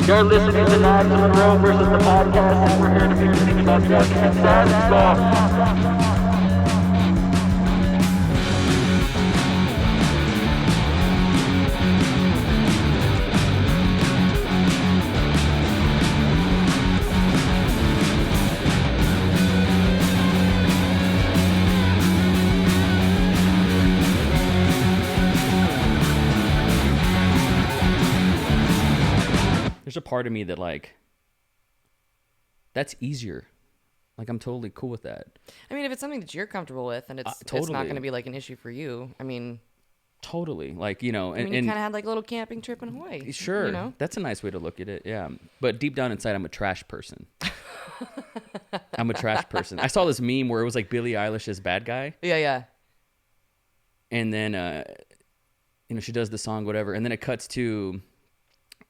You're listening to Nags and Monroe versus the podcast, and we're here to make you think about drunk and sad stuff. There's a part of me that like, that's easier. Like I'm totally cool with that. I mean, if it's something that you're comfortable with and it's not going to be like an issue for you, I mean, totally. Like, you know, you kind of had like a little camping trip in Hawaii. Sure. You know? That's a nice way to look at it. Yeah. But deep down inside, I'm a trash person. I'm a trash person. I saw this meme where it was like Billie Eilish's Bad Guy. Yeah. And then, you know, she does the song, whatever. And then it cuts to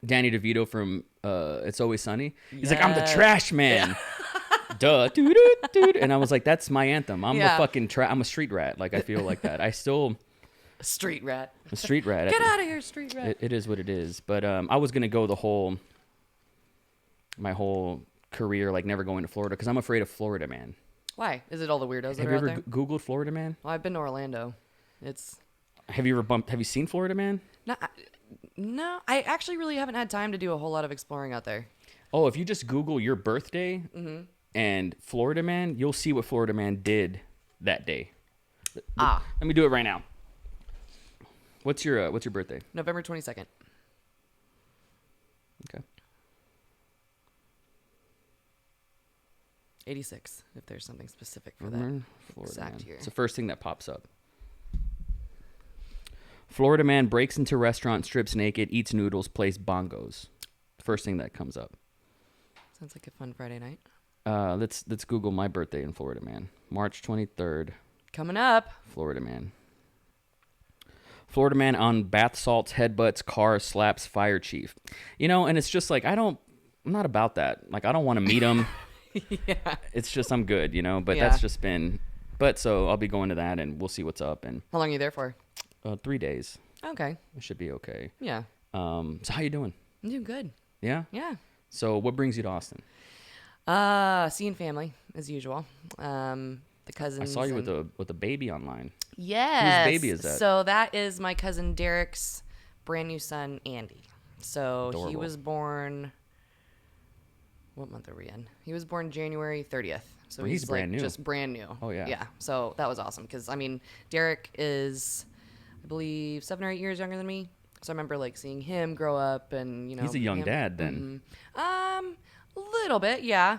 Danny DeVito from It's Always Sunny. He's like, I'm the trash man. Yeah. Duh. Doo-doo-doo. And I was like, that's my anthem. I'm a fucking I'm a street rat. Like, I feel like that. I still... A street rat. A street rat. Get out of here, street rat. It is what it is. But I was going to go my whole career, like, never going to Florida because I'm afraid of Florida Man. Why? Is it all the weirdos that are out there? Have you ever Googled Florida Man? Well, I've been to Orlando. Have you seen Florida Man? No, I actually really haven't had time to do a whole lot of exploring out there. Oh, if you just Google your birthday and Florida Man, you'll see what Florida Man did that day. Let me do it right now. What's your birthday? November 22nd. Okay. 86, if there's something specific for Florida that exact year. It's the first thing that pops up. Florida Man breaks into restaurant, strips naked, eats noodles, plays bongos. First thing that comes up. Sounds like a fun Friday night. Let's Google my birthday in Florida Man. March 23rd. Coming up. Florida Man. Florida Man on bath salts, headbutts, car, slaps, fire chief. You know, and it's just like, I'm not about that. Like, I don't want to meet him. Yeah. It's just, I'm good, you know, but that's just been, so I'll be going to that and we'll see what's up. And how long are you there for? 3 days. Okay. It should be okay. Yeah. So how you doing? I'm doing good. Yeah? Yeah. So what brings you to Austin? Seeing family as usual. The cousins. I saw you with a baby online. Yes. Whose baby is that? So that is my cousin Derek's brand new son, Andy. So Adorable. He was born. What month are we in? He was born January 30th. So he's brand new. Just brand new. Oh yeah. Yeah. So that was awesome because I mean Derek is, I believe, 7 or 8 years younger than me. So I remember like seeing him grow up and He's a young dad then. A little bit, yeah.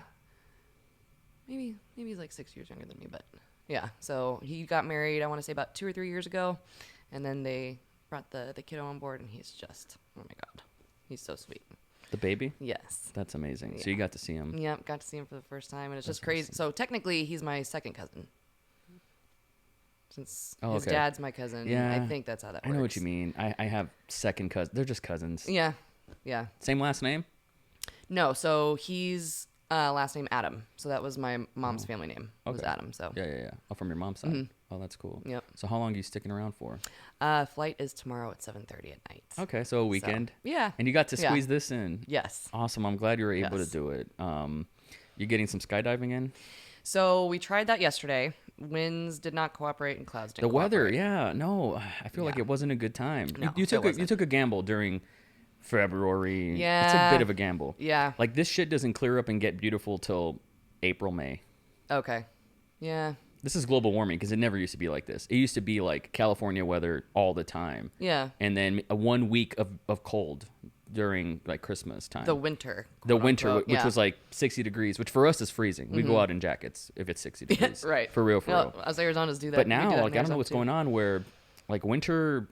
Maybe he's like 6 years younger than me, but yeah. So he got married, I want to say about 2 or 3 years ago, and then they brought the kiddo on board, and he's just, oh my god, he's so sweet. The baby? Yes. That's amazing. Yeah. So you got to see him. Yep, got to see him for the first time, and it's just crazy. Awesome. So technically, he's my second cousin. Since his okay. dad's my cousin, Yeah. I think that's how that works. I know what you mean. I have second cousins. They're just cousins. Yeah. Same last name? No, so he's last name Adam. So that was my mom's family name. Was Okay. Adam. So Yeah. Oh, from your mom's side. Oh, that's cool. Yep. So how long are you sticking around for? Flight is tomorrow at 7:30 at night. Okay, so a weekend. So, yeah. And you got to squeeze this in. Yes. Awesome. I'm glad you were able Yes. to do it. You getting some skydiving in? So we tried that yesterday. Winds did not cooperate and clouds didn't The weather, cooperate. yeah. No, I feel like Yeah. it wasn't a good time. No, you it wasn't. took a gamble during February. Yeah. It's a bit of a gamble. Yeah. Like this shit doesn't clear up and get beautiful till April, May. Okay. Yeah. This is global warming because it never used to be like this. It used to be like California weather all the time. Yeah. And then a 1 week of cold during like Christmas time. The winter. The winter, quote-unquote. which Yeah. was like 60 degrees, which for us is freezing. We go out in jackets if it's 60 degrees. Right. For real. Us Arizonas do that. But We do now, that in like, I don't know Arizona, what's too. going on where, like, winter,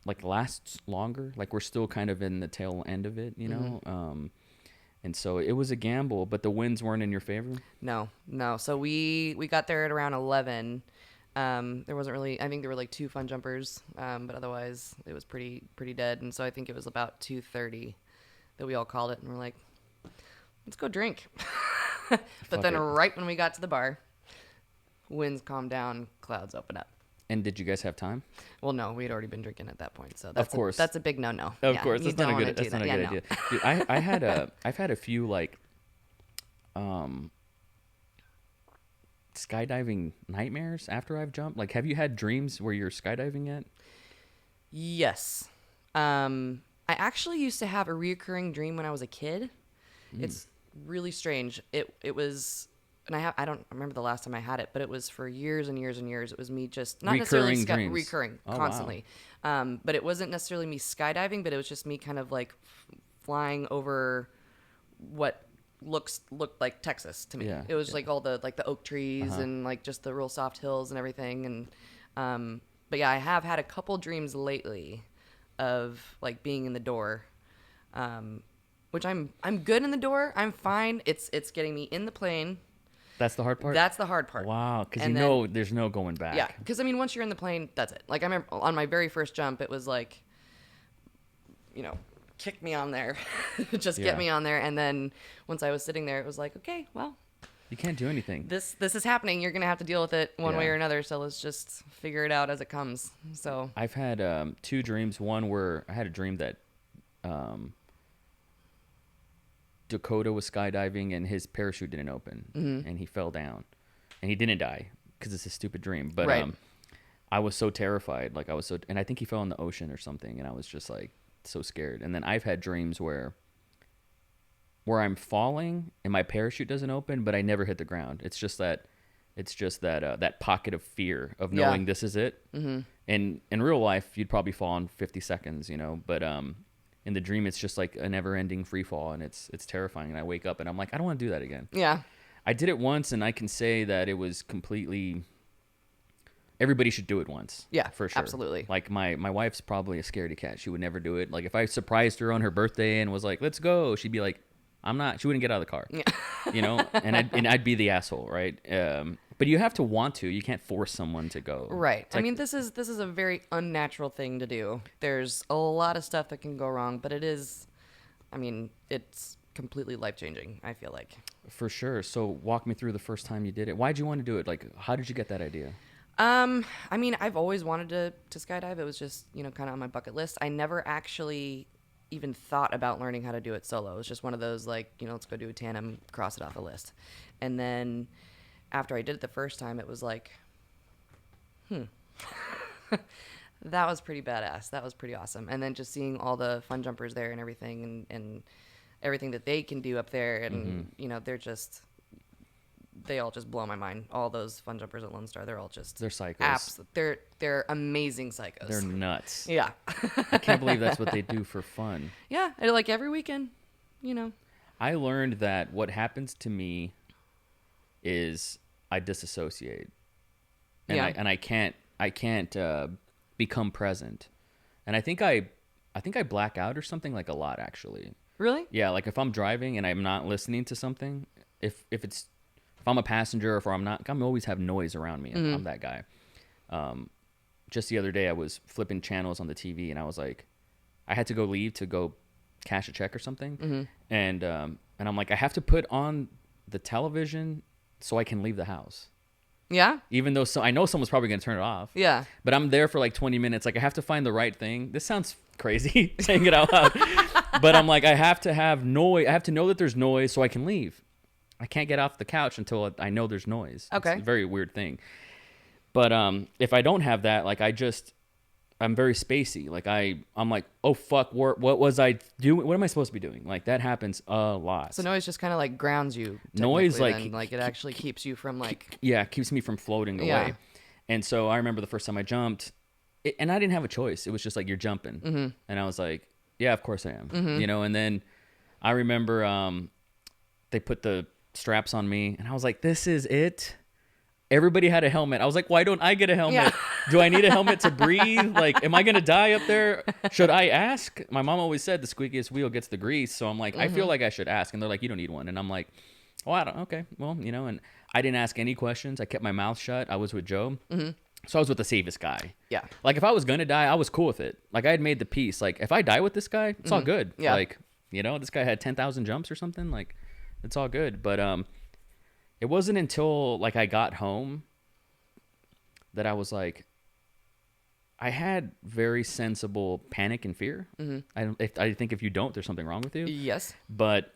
like, lasts longer. Like, we're still kind of in the tail end of it, you know? And so it was a gamble, but the winds weren't in your favor? No. So we got there at around 11. There wasn't really, I think there were like 2 fun jumpers, but otherwise it was pretty dead. And so I think it was about 2:30 that we all called it, and we're like, let's go drink. But then right when we got to the bar, winds calmed down, clouds opened up. And did you guys have time? Well, no, we'd already been drinking at that point, so that's Of course. that's a big no-no. Of Yeah, course, you that's not a don't good. wanna do That's not a that. good Yeah, no. idea. Dude, I've had a few like, skydiving nightmares after I've jumped. Like, have you had dreams where you're skydiving yet? Yes. I actually used to have a reoccurring dream when I was a kid. It's really strange. It was, and I don't remember the last time I had it, but it was for years and years and years. It was me just not necessarily Recurring dreams. recurring Oh, wow. constantly. But it wasn't necessarily me skydiving, but it was just me kind of like flying over what looked like Texas to me. Yeah, It was yeah. like all the oak trees and like just the real soft hills and everything. And but yeah, I have had a couple dreams lately of like being in the door, which I'm good in the door. I'm fine. It's getting me in the plane. That's the hard part. That's the hard part. Wow, because And you then- know there's no going back. Yeah, because I mean, once you're in the plane, that's it. Like I remember on my very first jump, it was like, kick me on there, just Yeah. get me on there. And then once I was sitting there, it was like, okay, well, You can't do anything. this is happening. You're gonna have to deal with it one way Yeah. or another. So let's just figure it out as it comes. So I've had two dreams. One where I had a dream that Dakota was skydiving and his parachute didn't open and he fell down and he didn't die because it's a stupid dream. But Right. I was so terrified. Like and I think he fell in the ocean or something. And I was just like so scared. And then I've had dreams where I'm falling and my parachute doesn't open, but I never hit the ground. It's just that that pocket of fear of Yeah. knowing this is it. Mm-hmm. And in real life, you'd probably fall in 50 seconds, but in the dream, it's just like a never-ending free fall, and it's terrifying. And I wake up and I'm like, I don't want to do that again. yeah, I did it once, and I can say that it was completely. Everybody should do it once. Yeah, for sure. absolutely. Like my wife's probably a scaredy cat. She would never do it. Like if I surprised her on her birthday and was like, "Let's go," she'd be like, "I'm not." She wouldn't get out of the car. Yeah. And I'd be the asshole, right? But you have to want to. You can't force someone to go. Right. It's I like- mean, this is a very unnatural thing to do. There's a lot of stuff that can go wrong, but it is, I mean, it's completely life-changing, I feel like. For sure. So walk me through the first time you did it. Why'd you want to do it? Like, how did you get that idea? I mean, I've always wanted to skydive. It was just, kind of on my bucket list. I never actually even thought about learning how to do it solo. It was just one of those, like, let's go do a tandem, cross it off the list. And then after I did it the first time, it was like, that was pretty badass. That was pretty awesome. And then just seeing all the fun jumpers there and everything and everything that they can do up there. And, they all just blow my mind. All those fun jumpers at Lone Star, they're all just... They're psychos. They're amazing psychos. They're nuts. Yeah. I can't believe that's what they do for fun. Yeah. And like every weekend, I learned that what happens to me is I disassociate, and Yeah. I can't become present, and I think I black out or something, like a lot actually. Really? Yeah, like if I'm driving and I'm not listening to something, if I'm a passenger or if I'm not, I'm always have noise around me. I'm that guy. Just the other day, I was flipping channels on the TV and I was like, I had to go leave to go cash a check or something, and I'm like, I have to put on the television so I can leave the house. Yeah. Even though I know someone's probably gonna turn it off. Yeah. But I'm there for like 20 minutes. Like I have to find the right thing. This sounds crazy saying it out loud, but I'm like, I have to have noise. I have to know that there's noise so I can leave. I can't get off the couch until I know there's noise. Okay. It's a very weird thing. But if I don't have that, like I'm very spacey. Like I'm like, oh fuck, what was I doing? What am I supposed to be doing? Like that happens a lot. So noise just kind of like grounds you. Noise, technically, like- then. Like it actually keeps you from like. Yeah, it keeps me from floating away. Yeah. And so I remember the first time I jumped, and I didn't have a choice. It was just like, you're jumping. And I was like, yeah, of course I am. And then I remember they put the straps on me, and I was like, this is it. Everybody had a helmet. I was like, why don't I get a helmet? Yeah. Do I need a helmet to breathe? Like, am I going to die up there? Should I ask? My mom always said the squeakiest wheel gets the grease. So I'm like, I feel like I should ask. And they're like, you don't need one. And I'm like, well, I don't. Okay. Well, and I didn't ask any questions. I kept my mouth shut. I was with Joe. So I was with the safest guy. Yeah. Like, if I was going to die, I was cool with it. Like, I had made the peace. Like, if I die with this guy, it's all good. Yeah. Like, this guy had 10,000 jumps or something. Like, it's all good. But it wasn't until, like, I got home that I was like, I had very sensible panic and fear. I think if you don't, there's something wrong with you. Yes. But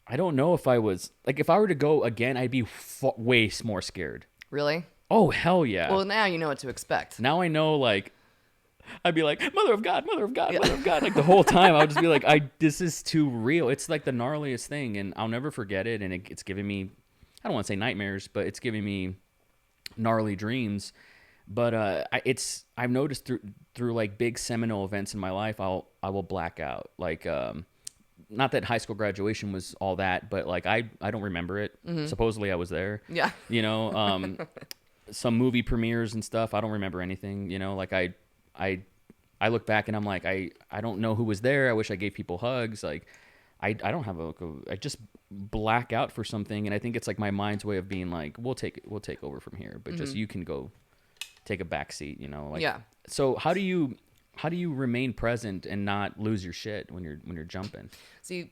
I don't know if I was like, if I were to go again, I'd be way more scared. Really? Oh, hell yeah. Well, now you know what to expect. Now I know, like, I'd be like, Mother of God, Mother of God, Mother of God. Like the whole time I would just be like, this is too real. It's like the gnarliest thing, and I'll never forget it. And it's giving me, I don't want to say nightmares, but it's giving me gnarly dreams. But I've noticed through like big seminal events in my life, I will black out. Like, not that high school graduation was all that, but like I don't remember it. Supposedly I was there. Yeah. You know, some movie premieres and stuff. I don't remember anything. You know, like I look back and I'm like, I don't know who was there. I wish I gave people hugs. Like, I don't have I just black out for something, and I think it's like my mind's way of being like, we'll take over from here, but just you can go take a back seat. You know, like, Yeah. So how do you remain present and not lose your shit when you're jumping? See,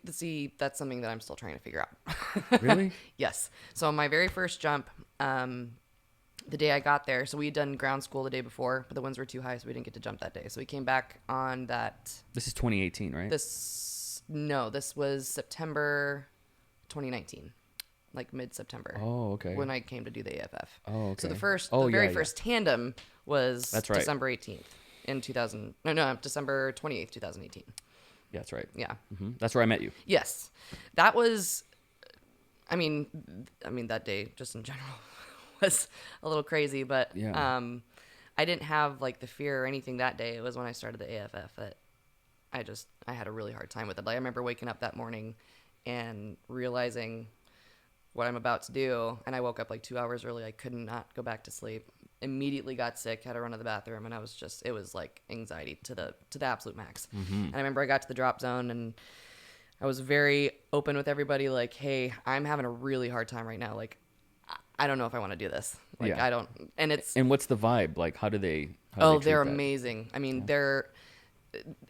that's something that I'm still trying to figure out. Really? Yes. So my very first jump, the day I got there, so we had done ground school the day before, but the winds were too high, so we didn't get to jump that day. So we came back on that. This is 2018, right? This was September 2019, like mid-September. Oh, okay. When I came to do the AFF. Oh, okay. So the yeah. first tandem was That's right. December 18th in December 28th, 2018. Yeah, that's right. Yeah. That's where I met you. Yes. That was, I mean, that day just in general was a little crazy, but Yeah. I didn't have like the fear or anything that day. It was when I started the AFF that I had a really hard time with it. Like I remember waking up that morning and realizing what I'm about to do, and I woke up like 2 hours early. I could not go back to sleep. Immediately got sick, had to run to the bathroom, and it was like anxiety to the absolute max. And I remember I got to the drop zone, and I was very open with everybody, like, hey, I'm having a really hard time right now. Like, I don't know if I want to do this. Like, Yeah. I don't, and And what's the vibe? Like, how do they they're treat that? amazing. I mean,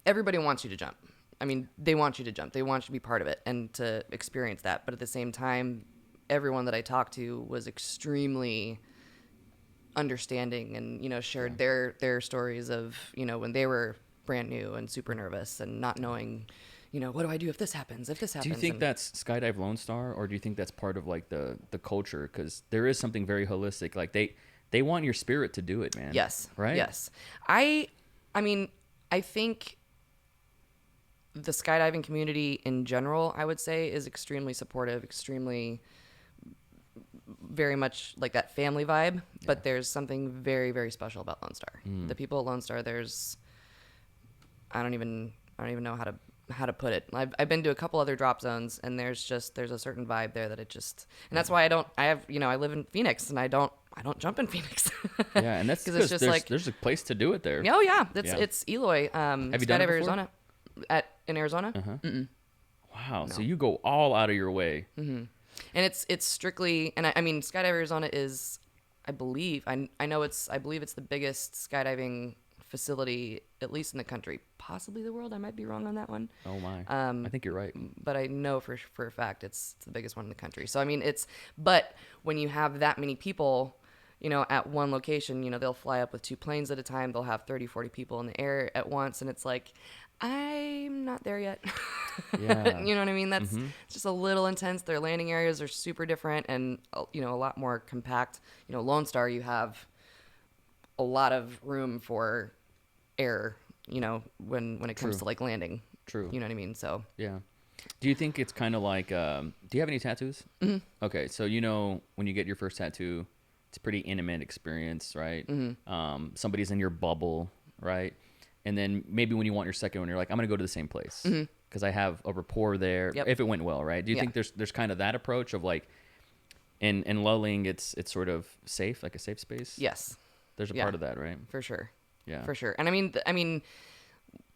everybody wants you to jump. I mean, they want you to jump. They want you to be part of it and to experience that. But at the same time, everyone that I talked to was extremely understanding and, you know, shared their stories of, you know, when they were brand new and super nervous and not knowing, you know, what do I do if this happens? Do you think that's Skydive Lone Star, or do you think that's part of like the culture? Because there is something very holistic. Like they want your spirit to do it, man. Yes. Right? Yes. I mean, I think the skydiving community in general, I would say, is extremely supportive, extremely very much like that family vibe, but there's something very, very special about Lone Star. The people at Lone Star, I don't even know how to put it. I've been to a couple other drop zones, and there's a certain vibe there that and that's why I live in Phoenix, and I don't jump in Phoenix. Yeah, and that's because there's a place to do it there. Oh yeah, it's Eloy. Have you done it before? Arizona, in Arizona. Wow, so you go all out of your way. And it's strictly, and I mean, Skydive Arizona is, I believe it's the biggest skydiving facility, at least in the country, possibly the world. I might be wrong on that one. Oh my. I think you're right. But I know for a fact it's the biggest one in the country. So I mean, but when you have that many people, you know, at one location, you know, they'll fly up with 2 planes at a time. They'll have 30, 40 people in the air at once, and it's like, I'm not there yet. Yeah. You know what I mean? That's it's just a little intense. Their landing areas are super different and, you know, a lot more compact. You know, Lone Star, you have a lot of room for error, you know, when it comes to like landing. True. You know what I mean? So yeah. Do you think it's kind of like, do you have any tattoos? Mm-hmm. Okay. So, you know, when you get your first tattoo, it's a pretty intimate experience, right? Mm-hmm. Somebody's in your bubble, right? And then maybe when you want your second one, you're like, I'm going to go to the same place because I have a rapport there. Yep. If it went well, right? Do you think there's kind of that approach of like, in lulling, it's sort of safe, like a safe space? yes, There's a part of that, right? for sure. Yeah. For sure. And I mean,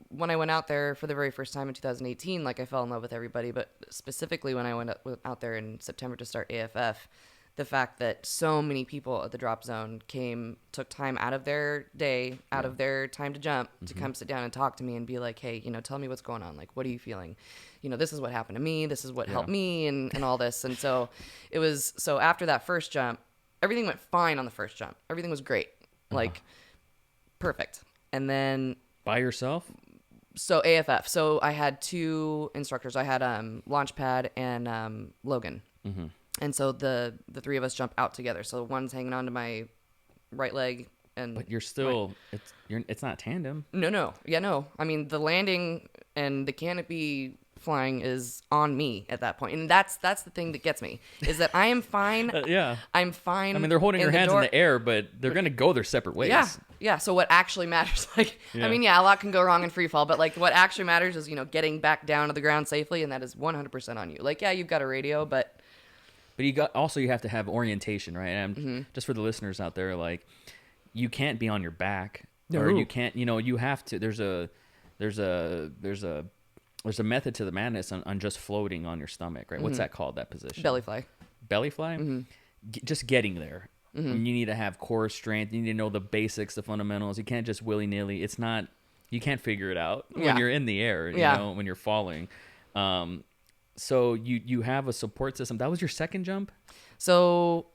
when I went out there for the very first time in 2018, like I fell in love with everybody, but specifically when I went out there in September to start AFF, the fact that so many people at the drop zone took time out of their day, out of their time to jump, to come sit down and talk to me and be like, hey, you know, tell me what's going on. Like, what are you feeling? You know, this is what happened to me. This is what helped me and all this. And so so after that first jump, everything went fine on the first jump. Everything was great. Like, perfect. And then By yourself? so AFF. So I had 2 instructors. I had Launchpad and Logan. Mm-hmm. And so the 3 of us jump out together. So one's hanging onto my right leg, and But you're still, it's not tandem. no. Yeah, no. I mean, the landing and the canopy flying is on me at that point. And that's the thing that gets me, is that I am fine. Yeah. I'm fine. I mean, they're holding your hands in the air, but they're going to go their separate ways. Yeah. So what actually matters, like, Yeah. I mean, yeah, a lot can go wrong in free fall, but like what actually matters is, getting back down to the ground safely. And that is 100% on you. Like, yeah, you've got a radio, but you have to have orientation, right? And just for the listeners out there, like, you can't be on your back, or you can't, you have to. There's a method to the madness on just floating on your stomach, right? What's that called? That position? belly fly. Belly fly. Just getting there. You need to have core strength. You need to know the basics, the fundamentals. You can't just willy nilly. It's not. You can't figure it out when you're in the air. You know, when you're falling. So you have a support system. That was your second jump? So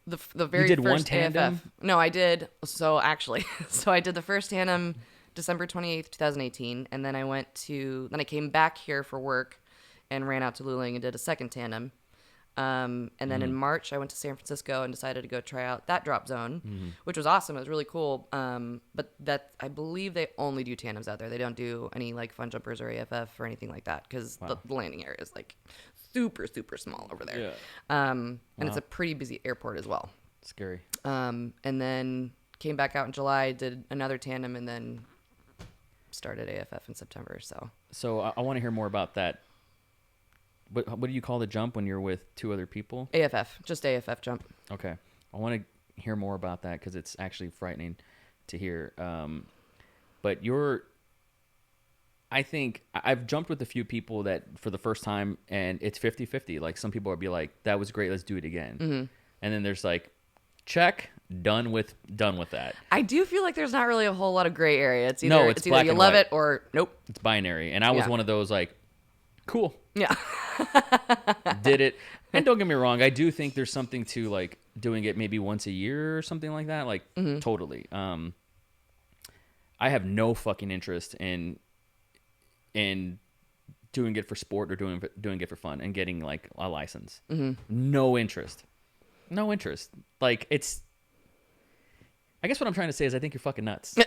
the very You did first one tandem? AFF. No, I did. So actually, I did the first tandem December 28th, 2018, and then I came back here for work and ran out to Luling and did a second tandem. And then in March, I went to San Francisco and decided to go try out that drop zone, which was awesome. It was really cool. But I believe they only do tandems out there. They don't do any like fun jumpers or AFF or anything like that, because the landing area is like super, super small over there. Yeah. And it's a pretty busy airport as well. Scary. And then came back out in July, did another tandem, and then started AFF in September. So I want to hear more about that. What do you call the jump when you're with 2 other people? AFF, just AFF jump. Okay. I want to hear more about that, because it's actually frightening to hear. But I think I've jumped with a few people that for the first time, and it's 50-50. Like, some people would be like, that was great, let's do it again. And then there's like, check, done with that. I do feel like there's not really a whole lot of gray area. It's either, it's either black you and love white. it or nope. It's binary. And I was one of those, like, cool. Yeah. Did it. And don't get me wrong, I do think there's something to like doing it maybe once a year or something like that. Like, totally. I have no fucking interest in doing it for sport or doing it for fun and getting like a license. No interest. Like, I guess what I'm trying to say is I think you're fucking nuts.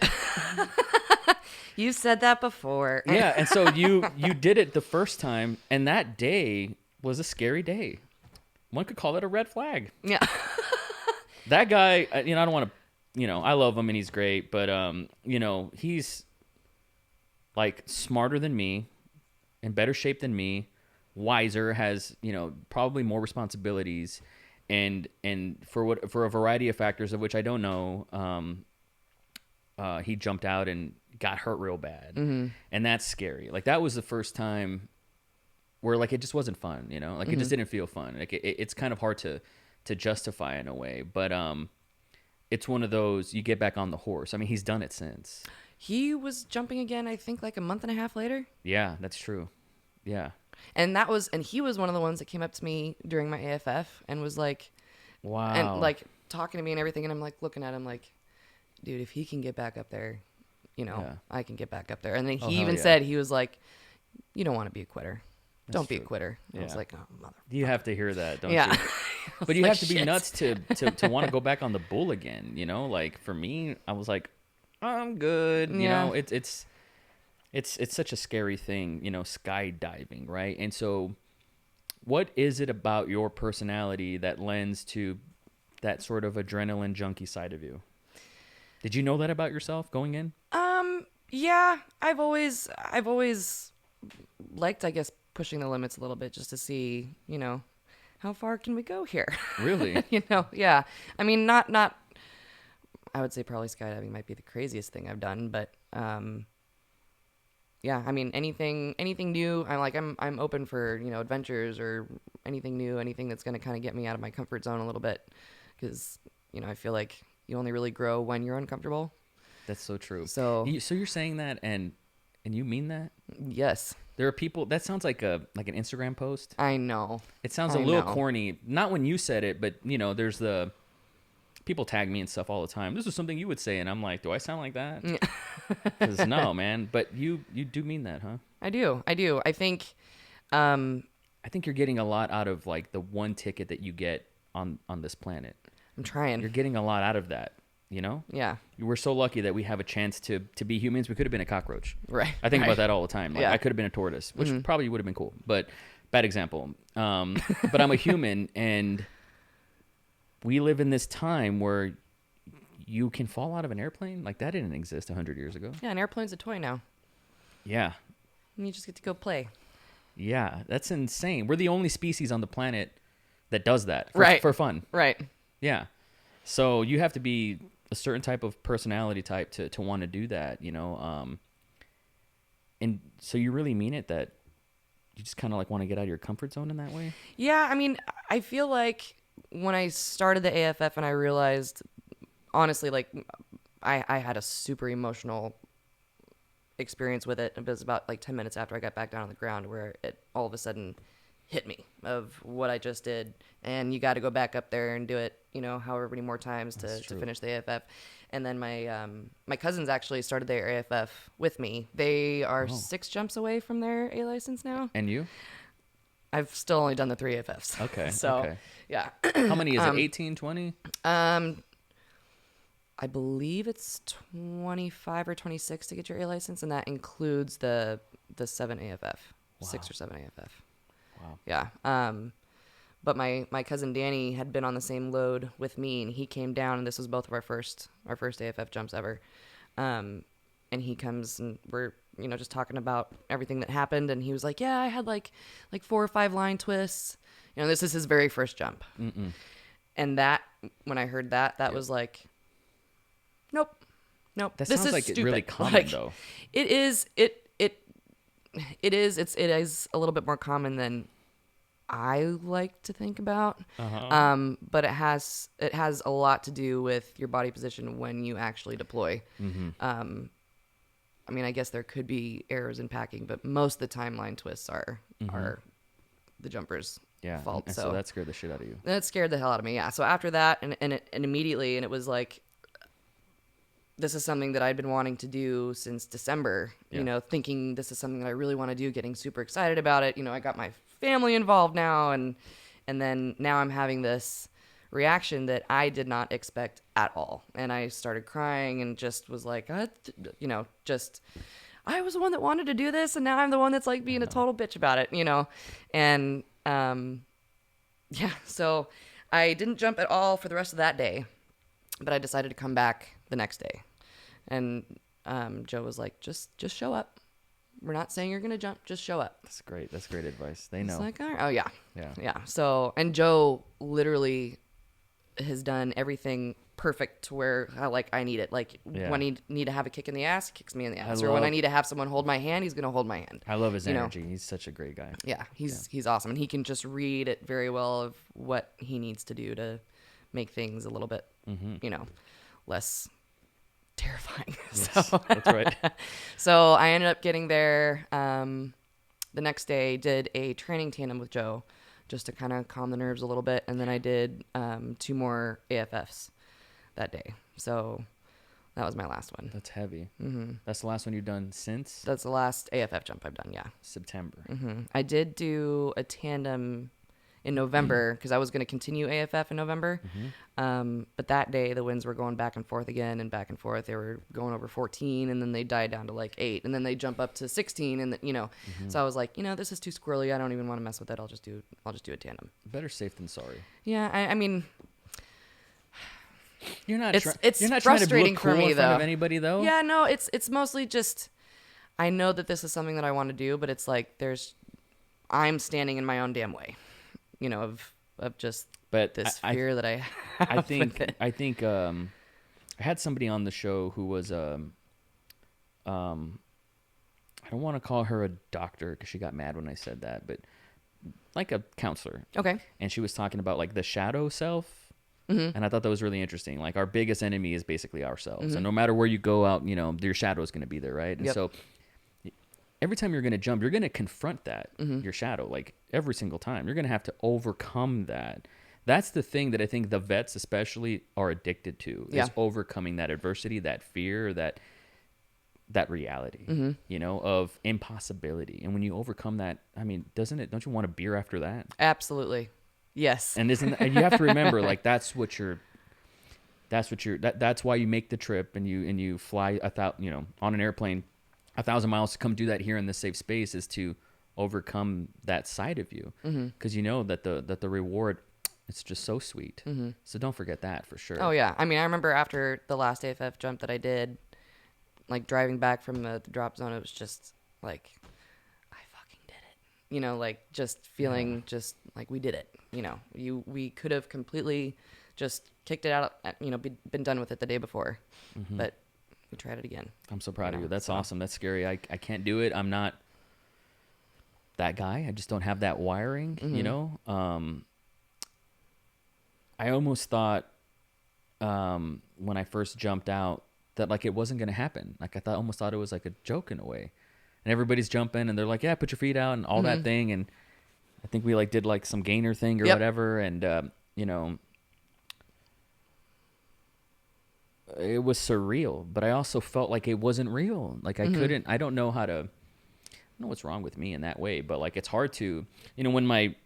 You said that before. Yeah, and so you did it the first time, and that day was a scary day. One could call it a red flag. Yeah. That guy, I don't want to, I love him and he's great, but he's like smarter than me, in better shape than me, wiser, has probably more responsibilities, and for a variety of factors of which I don't know, he jumped out and got hurt real bad. And that's scary. Like, that was the first time where like it just wasn't fun, like it just didn't feel fun. Like it's kind of hard to justify in a way, but it's one of those, you get back on the horse. I mean, he's done it since. He was jumping again, I think, like a month and a half later. Yeah, that's true. Yeah. And he was one of the ones that came up to me during my AFF and was like, wow. And like talking to me and everything. And I'm like looking at him like, dude, if he can get back up there, I can get back up there. And then he even said, he was like, you don't want to be a quitter. Don't be a quitter. I was like, oh, mother. You have to hear that, don't you? Yeah. But you like, have to be shit. nuts to want to go back on the bull again, Like, for me, I was like, I'm good. It's such a scary thing, skydiving, right? And so what is it about your personality that lends to that sort of adrenaline junkie side of you? Did you know that about yourself going in? Yeah, I've always liked, I guess, pushing the limits a little bit just to see, how far can we go here? Really? Yeah. I mean, not I would say probably skydiving might be the craziest thing I've done, but yeah, I mean, anything new, I'm open for, adventures or anything new, anything that's going to kind of get me out of my comfort zone a little bit, because, I feel like you only really grow when you're uncomfortable. That's so true. So you're saying that and you mean that? Yes. There are people, that sounds like an Instagram post. I know. It sounds a little corny. Not when you said it, but there's the people tag me and stuff all the time. This is something you would say, and I'm like, do I sound like that? Because no, man. But you do mean that, huh? I do. I think you're getting a lot out of like the one ticket that you get on this planet. I'm trying. You're getting a lot out of that. You know? Yeah. We're so lucky that we have a chance to be humans. We could have been a cockroach. Right. I think about that all the time. Like, Yeah. I could have been a tortoise, which probably would have been cool, but bad example. But I'm a human, and we live in this time where you can fall out of an airplane. Like, that didn't exist 100 years ago. Yeah, an airplane's a toy now. Yeah. And you just get to go play. Yeah, that's insane. We're the only species on the planet that does that for fun. Right. Yeah. So you have to be a certain type of personality type to want to do that, you know? And so you really mean it, that you just kind of like want to get out of your comfort zone in that way? Yeah, I mean, I feel like when I started the AFF and I realized, honestly, like I had a super emotional experience with it. It was about like 10 minutes after I got back down on the ground where it all of a sudden hit me of what I just did. And you got to go back up there and do it, you know, however many more times to finish the AFF. And then my cousins actually started their AFF with me. They are 6 jumps away from their A license now. And you? I've still only done the 3 AFFs. Okay. So, okay. yeah. How many is it? 18, 20? I believe it's 25 or 26 to get your A license, and that includes the 7 AFF, 6 or 7 AFF. Wow. Yeah. But my cousin Danny had been on the same load with me, and he came down, and this was both of our first AFF jumps ever. And he comes, and we're, you know, just talking about everything that happened, and he was like, "Yeah, I had like 4 or 5 line twists." You know, this is his very first jump. Mm-mm. And that, when I heard that was like, nope. That this sounds is like stupid. it's really common, Like, though. It is. It is a little bit more common than I like to think about. But it has a lot to do with your body position when you actually deploy. Mm-hmm. I mean, I guess there could be errors in packing, but most of the time line twists are the jumper's fault. And so that scared the shit out of you. That scared the hell out of me. Yeah. So after that, and immediately, and it was like, this is something that I'd been wanting to do since December, you know, thinking this is something that I really want to do, getting super excited about it. You know, I got my family involved now, and then now I'm having this reaction that I did not expect at all. And I started crying and just was like, you know, just, I was the one that wanted to do this, and now I'm the one that's like being a total bitch about it, you know? And, yeah, so I didn't jump at all for the rest of that day, but I decided to come back the next day. And Joe was like, just show up. We're not saying you're going to jump. Just show up. That's great. That's great advice. They know. It's like, all right. Oh, yeah. Yeah. Yeah. So, and Joe literally has done everything perfect to where I need it. Like when I need to have a kick in the ass, he kicks me in the ass. Or when I need to have someone hold my hand, he's going to hold my hand. I love his You know? energy. He's such a great guy. Yeah. He's awesome. And he can just read it very well of what he needs to do to make things a little bit, you know, less terrifying. Yes, So that's right. So I ended up getting there the next day, did a training tandem with Joe just to kind of calm the nerves a little bit. And then I did 2 more AFFs that day. So that was my last one. That's heavy. Mm-hmm. That's the last one you've done since? That's the last AFF jump I've done, yeah. September. Mm-hmm. I did do a tandem in November because I was going to continue AFF in November. But that day the winds were going back and forth again and back and forth. They were going over 14, and then they died down to like 8, and then they jump up to 16, and you know. So I was like, you know, this is too squirrely. I don't even want to mess with it. I'll just do a tandem. Better safe than sorry. Yeah, I mean, You're not. it's you're not trying to frustrating look cool for me in front though. of anybody though. Yeah, no, it's mostly just I know that this is something that I want to do, but it's like I'm standing in my own damn way, you know, of just this fear that I have. I think I had somebody on the show who was I don't want to call her a doctor because she got mad when I said that, but like a counselor. Okay. And she was talking about like the shadow self. And I thought that was really interesting. Like our biggest enemy is basically ourselves. And no matter where you go out, you know, your shadow is going to be there, right? And so every time you're going to jump, you're going to confront that, your shadow, like every single time. You're going to have to overcome that that's the thing that I think the vets especially are addicted to, Yeah. is overcoming that adversity, that fear, that reality, you know, of impossibility. And when you overcome that, I mean, don't you want a beer after that? Absolutely. Yes. And and you have to remember, like, that's why you make the trip, and you fly on an airplane 1,000 miles to come do that here in this safe space, is to overcome that side of you, because you know that the reward, it's just so sweet. So don't forget that, for sure. Oh yeah. I mean, I remember after the last AFF jump that I did, like driving back from the drop zone, it was just like, I fucking did it. You know, like just feeling just like we did it. You know, we could have completely just kicked it out, been done with it the day before, but we tried it again. I'm so proud of you. That's awesome. That's scary. I can't do it. I'm not that guy. I just don't have that wiring, you know? I almost thought, when I first jumped out, that like it wasn't going to happen. Like I almost thought it was like a joke in a way, and everybody's jumping and they're like, yeah, put your feet out and all that thing. And I think we like did like some gainer thing or whatever. And, you know, it was surreal, but I also felt like it wasn't real. Like I I don't know what's wrong with me in that way, but like, it's hard to, you know, when my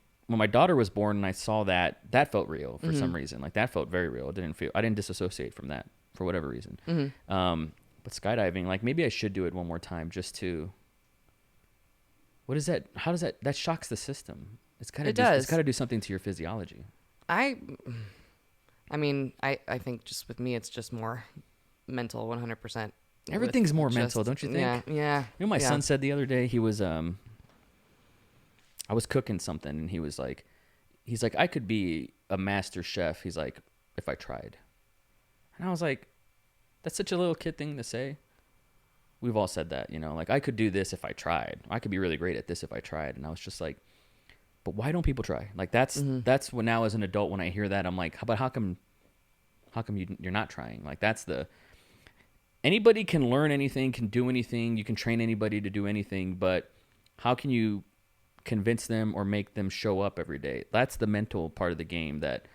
daughter was born and I saw that felt real for some reason. Like that felt very real. I didn't disassociate from that for whatever reason. But skydiving, like maybe I should do it one more time just to, what is that? How does that shocks the system? It's got to do something to your physiology. I mean, I think just with me, it's just more mental, 100%. Everything's more mental, don't you think? Yeah. You know, my son said the other day, he was, I was cooking something and he's like, I could be a master chef. He's like, if I tried. And I was like, that's such a little kid thing to say. We've all said that, you know, like I could do this if I tried. I could be really great at this if I tried. And I was just like, but why don't people try? Like that's what now as an adult, when I hear that, I'm like, how come you're not trying? Like anybody can learn anything, can do anything. You can train anybody to do anything, but how can you convince them or make them show up every day? That's the mental part of the game that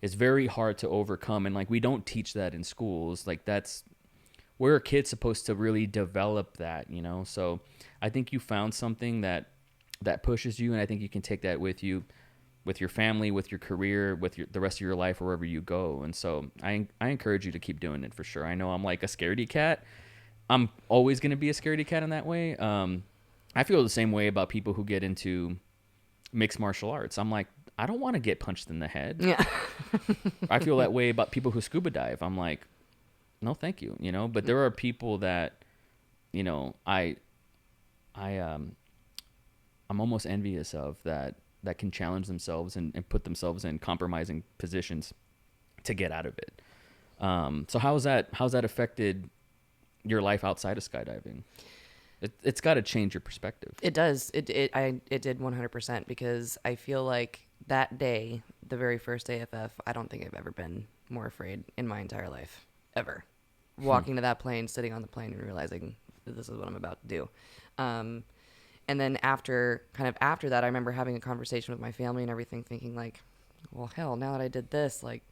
is very hard to overcome. And like, we don't teach that in schools. Like that's where a kid's supposed to really develop that, you know? So I think you found something that pushes you. And I think you can take that with you, with your family, with your career, with the rest of your life, wherever you go. And so I encourage you to keep doing it, for sure. I know I'm like a scaredy cat. I'm always going to be a scaredy cat in that way. I feel the same way about people who get into mixed martial arts. I'm like, I don't want to get punched in the head. Yeah. I feel that way about people who scuba dive. I'm like, no, thank you. You know, but there are people that, you know, I'm almost envious of that can challenge themselves and put themselves in compromising positions to get out of it. So how's that affected your life outside of skydiving? It's got to change your perspective. It does. It did 100%, because I feel like that day, the very first AFF, I don't think I've ever been more afraid in my entire life, ever. Walking to that plane, sitting on the plane, and realizing that this is what I'm about to do. And then after that, I remember having a conversation with my family and everything, thinking like, well, hell, now that I did this, like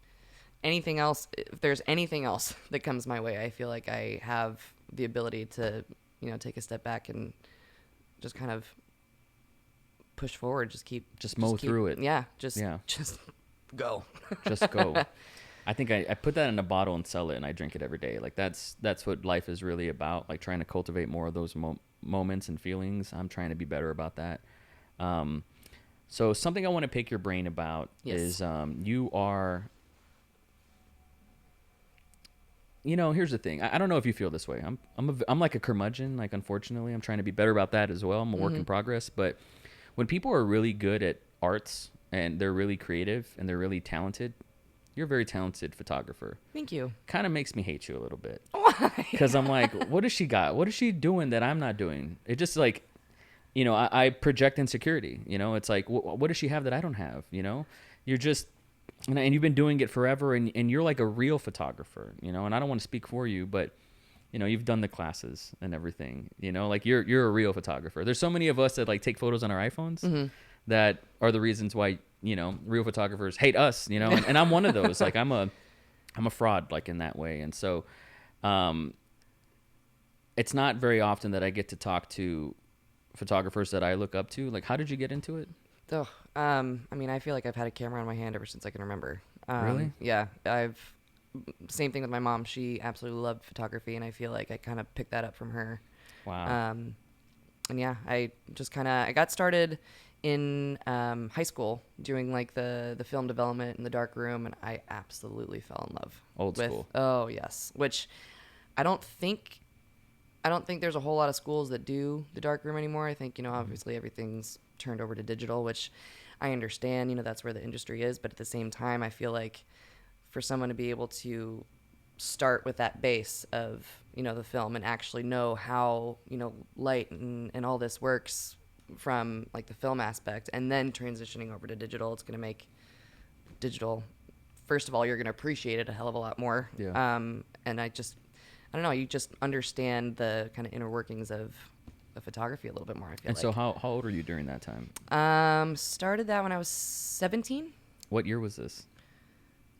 anything else, if there's anything else that comes my way, I feel like I have the ability to, you know, take a step back and just kind of push forward, just mow through it. Yeah. Just go. Just go. I think I put that in a bottle and sell it, and I drink it every day. Like that's what life is really about. Like trying to cultivate more of those moments and feelings. I'm trying to be better about that. So something I want to pick your brain about is you are, you know, here's the thing. I don't know if you feel this way. I'm like a curmudgeon. Like, unfortunately, I'm trying to be better about that as well. I'm a work in progress. But when people are really good at arts and they're really creative and they're really talented, you're a very talented photographer. Thank you. Kind of makes me hate you a little bit. Why? Because I'm like, what does she got? What is she doing that I'm not doing? It just like, you know, I project insecurity. You know, it's like, what does she have that I don't have? You know, you're just, and you've been doing it forever, and you're like a real photographer. You know, and I don't want to speak for you, but you know, you've done the classes and everything. You know, like you're a real photographer. There's so many of us that like take photos on our iPhones that are the reasons why real photographers hate us, and I'm one of those. Like I'm a fraud, like in that way. And so, it's not very often that I get to talk to photographers that I look up to. Like, how did you get into it? Oh, I mean, I feel like I've had a camera in my hand ever since I can remember. Really? Yeah, same thing with my mom. She absolutely loved photography, and I feel like I kind of picked that up from her. Wow. And yeah, I got started in high school doing like the film development in the dark room, and I absolutely fell in love. Old school. Oh yes, which I don't think there's a whole lot of schools that do the dark room anymore. I think obviously everything's turned over to digital, which I understand. That's where the industry is, but at the same time, I feel like for someone to be able to start with that base of the film and actually know how light and all this works from like the film aspect, and then transitioning over to digital, it's going to make digital, first of all, you're going to appreciate it a hell of a lot more. Yeah. And I don't know, you just understand the kind of inner workings of photography a little bit more, I feel And like. so how old were you during that time? Started that when I was 17. What year was this?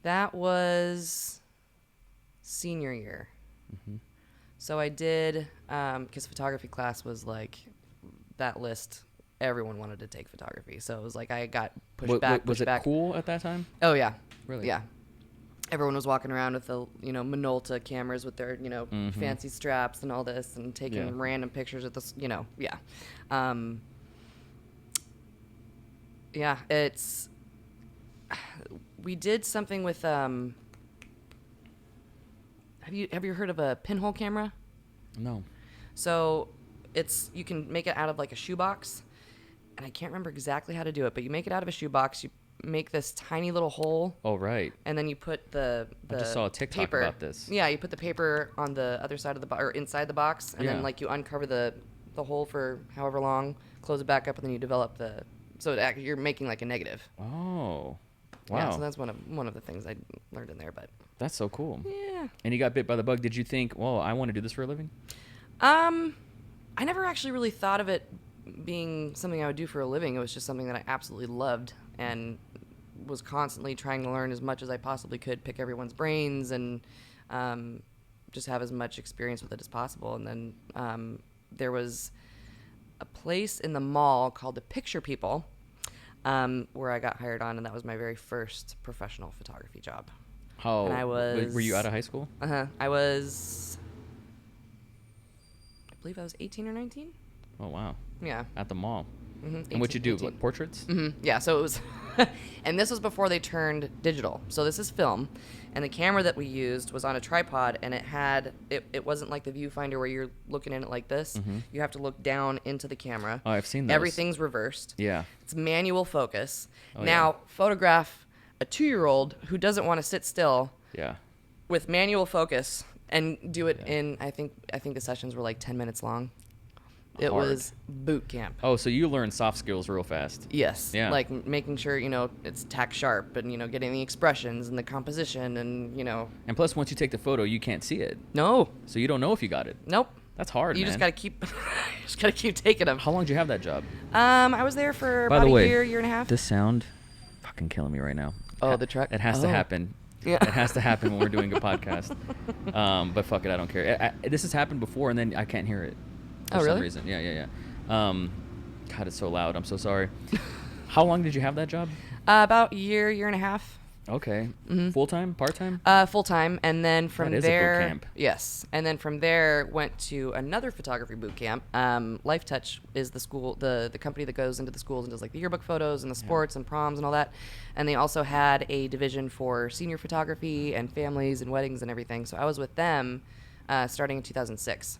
That was senior year. Mm-hmm. So I did, because photography class was like that list. Everyone wanted to take photography. So it was like I got pushed back. Was it cool at that time? Oh, yeah. Really? Yeah. Everyone was walking around with the, Minolta cameras with their, fancy straps and all this, and taking random pictures of this, yeah. Yeah, we did something with, have you heard of a pinhole camera? No. So you can make it out of like a shoebox, and I can't remember exactly how to do it, but you make it out of a shoebox, you make this tiny little hole. Oh, right. And then you put the I just saw a TikTok paper. about this. Yeah, you put the paper on the other side of the box, or inside the box, and then like you uncover the hole for however long, close it back up, and then you develop you're making like a negative. Oh, wow. Yeah, so that's one of the things I learned in there, but that's so cool. yeah. And you got bit by the bug. Did you think, well, I want to do this for a living? I never actually really thought of it being something I would do for a living. It was just something that I absolutely loved and was constantly trying to learn as much as I possibly could, pick everyone's brains, and just have as much experience with it as possible. And then there was a place in the mall called the Picture People, where I got hired on, and that was my very first professional photography job. How? And I was... Were you out of high school? I believe I was 18 or 19. Oh, wow. Yeah. At the mall. Mm-hmm. And what'd you do? Like portraits? Mm-hmm. Yeah, so it was... and this was before they turned digital. So this is film. And the camera that we used was on a tripod, and it wasn't like the viewfinder where you're looking in it like this. Mm-hmm. You have to look down into the camera. Oh, I've seen those. Everything's reversed. Yeah. It's manual focus. Oh, now, photograph a 2-year-old who doesn't want to sit still Yeah. with manual focus and do it in, I think the sessions were like 10 minutes long. It Hard. was boot camp. Oh, so you learn soft skills real fast. Yes. Yeah. Like making sure, it's tack sharp and, getting the expressions and the composition and, And plus, once you take the photo, you can't see it. No. So you don't know if you got it. Nope. That's hard, You man. just got to keep taking them. How long did you have that job? I was there for By about the a way, year and a half. This sound fucking killing me right now. Oh, the truck? It has to Oh. happen. Yeah. It has to happen when we're doing a podcast. But fuck it, I don't care. This has happened before, and then I can't hear it for Oh, really? some reason. Yeah. God, it's so loud. I'm so sorry. How long did you have that job? About a year and a half. Okay. Mm-hmm. Full time, part time? Full time, and then from That is a boot there, camp. yes, and then from there went to another photography boot camp. Life Touch is the school, the company that goes into the schools and does like the yearbook photos and the sports and proms and all that. And they also had a division for senior photography and families and weddings and everything. So I was with them starting in 2006.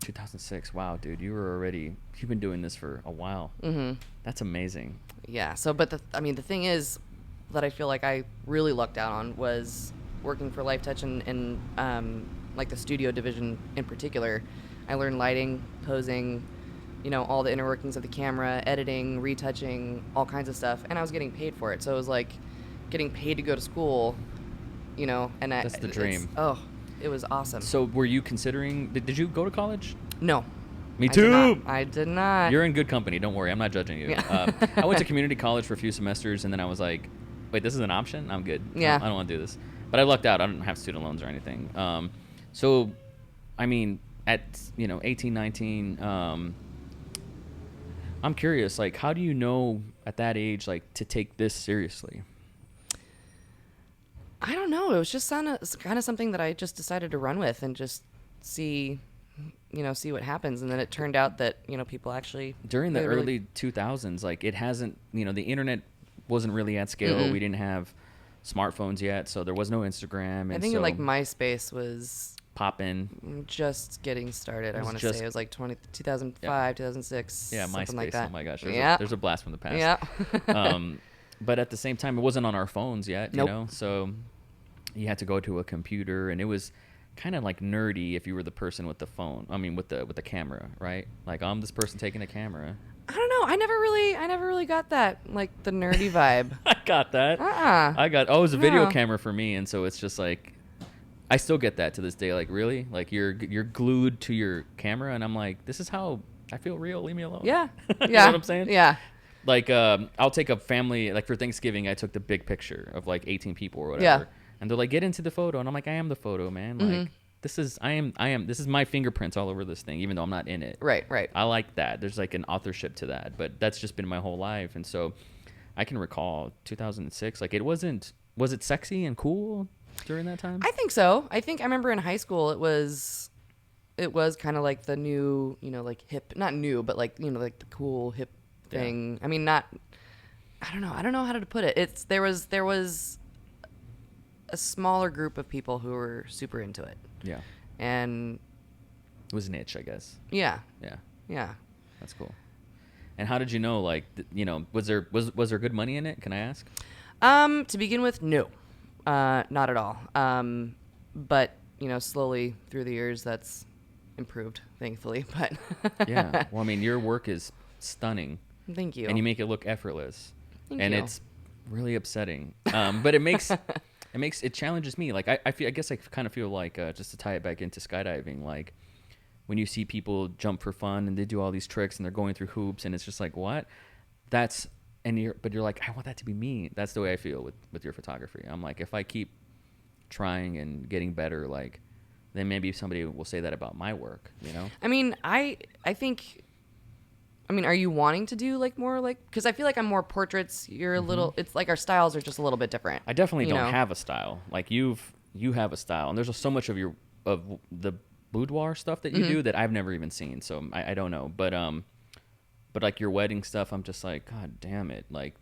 2006. Wow, dude, you've been doing this for a while. Mm-hmm. That's amazing. Yeah. So, but the thing is that I feel like I really lucked out on was working for Life Touch and like the studio division in particular. I learned lighting, posing, all the inner workings of the camera, editing, retouching, all kinds of stuff, and I was getting paid for it. So it was like getting paid to go to school, and That's the dream. It was awesome. So were you considering, did you go to college? No. Me I did too. not. I did not. You're in good company. Don't worry. I'm not judging you. Yeah. I went to community college for a few semesters, and then I was like, wait, this is an option? I'm good. Yeah. I don't want to do this. But I lucked out. I don't have student loans or anything. So, I mean, at, 18, 19, I'm curious, like, how do you know at that age, like, to take this seriously? I don't know. It was just kind of something that I just decided to run with and just see what happens. And then it turned out that, people actually During the really early 2000s, like, it hasn't, the internet wasn't really at scale. We didn't have smartphones yet, so there was no Instagram. And I think so like MySpace was poppin'. just getting started. I want to say it was like 2005, 2006. Yeah, something MySpace. like that. Oh my gosh, there's a blast from the past. Yeah. But at the same time, it wasn't on our phones yet, Nope. So you had to go to a computer, and it was kind of like nerdy if you were the person with the phone. I mean, with the camera, right? Like, I'm this person taking a camera. I don't know. I never really got that, like, the nerdy vibe. I got that. It was a video camera for me, and so it's just like, I still get that to this day. Like, really? Like, you're glued to your camera, and I'm like, this is how I feel real. Leave me alone. Yeah. You Yeah. know what I'm saying? Yeah. Like, I'll take a family, like, for Thanksgiving, I took the big picture of, like, 18 people or whatever. Yeah. And they're like, get into the photo. And I'm like, I am the photo, man. Like, this is my fingerprints all over this thing, even though I'm not in it. Right. I like that. There's, like, an authorship to that. But that's just been my whole life. And so I can recall 2006, like, was it sexy and cool during that time? I think so. I remember in high school it was kind of like the new, like hip, not new, but like, like the cool hip thing. I mean, I don't know how to put it. There was a smaller group of people who were super into it. Yeah. And It was niche, I guess. yeah. Yeah. Yeah. That's cool. And how did you know, like, was there good money in it? Can I ask? To begin with, no. Not at all. But, slowly through the years that's improved, thankfully. But Yeah. Well, I mean, your work is stunning. Thank you. And you make it look effortless. Thank and you. it's really upsetting. But it challenges me. Like, I guess I kind of feel like, just to tie it back into skydiving, like, when you see people jump for fun and they do all these tricks and they're going through hoops and it's just like, what? But you're like, I want that to be me. That's the way I feel with your photography. I'm like, if I keep trying and getting better, like, then maybe somebody will say that about my work, I mean, I think, are you wanting to do like more like, because I feel like I'm more portraits. You're a little, it's like our styles are just a little bit different. I definitely don't have a style. Like, you have a style, and there's so much of the boudoir stuff that you do that I've never even seen. So I don't know, but like your wedding stuff, I'm just like, God damn it. Like,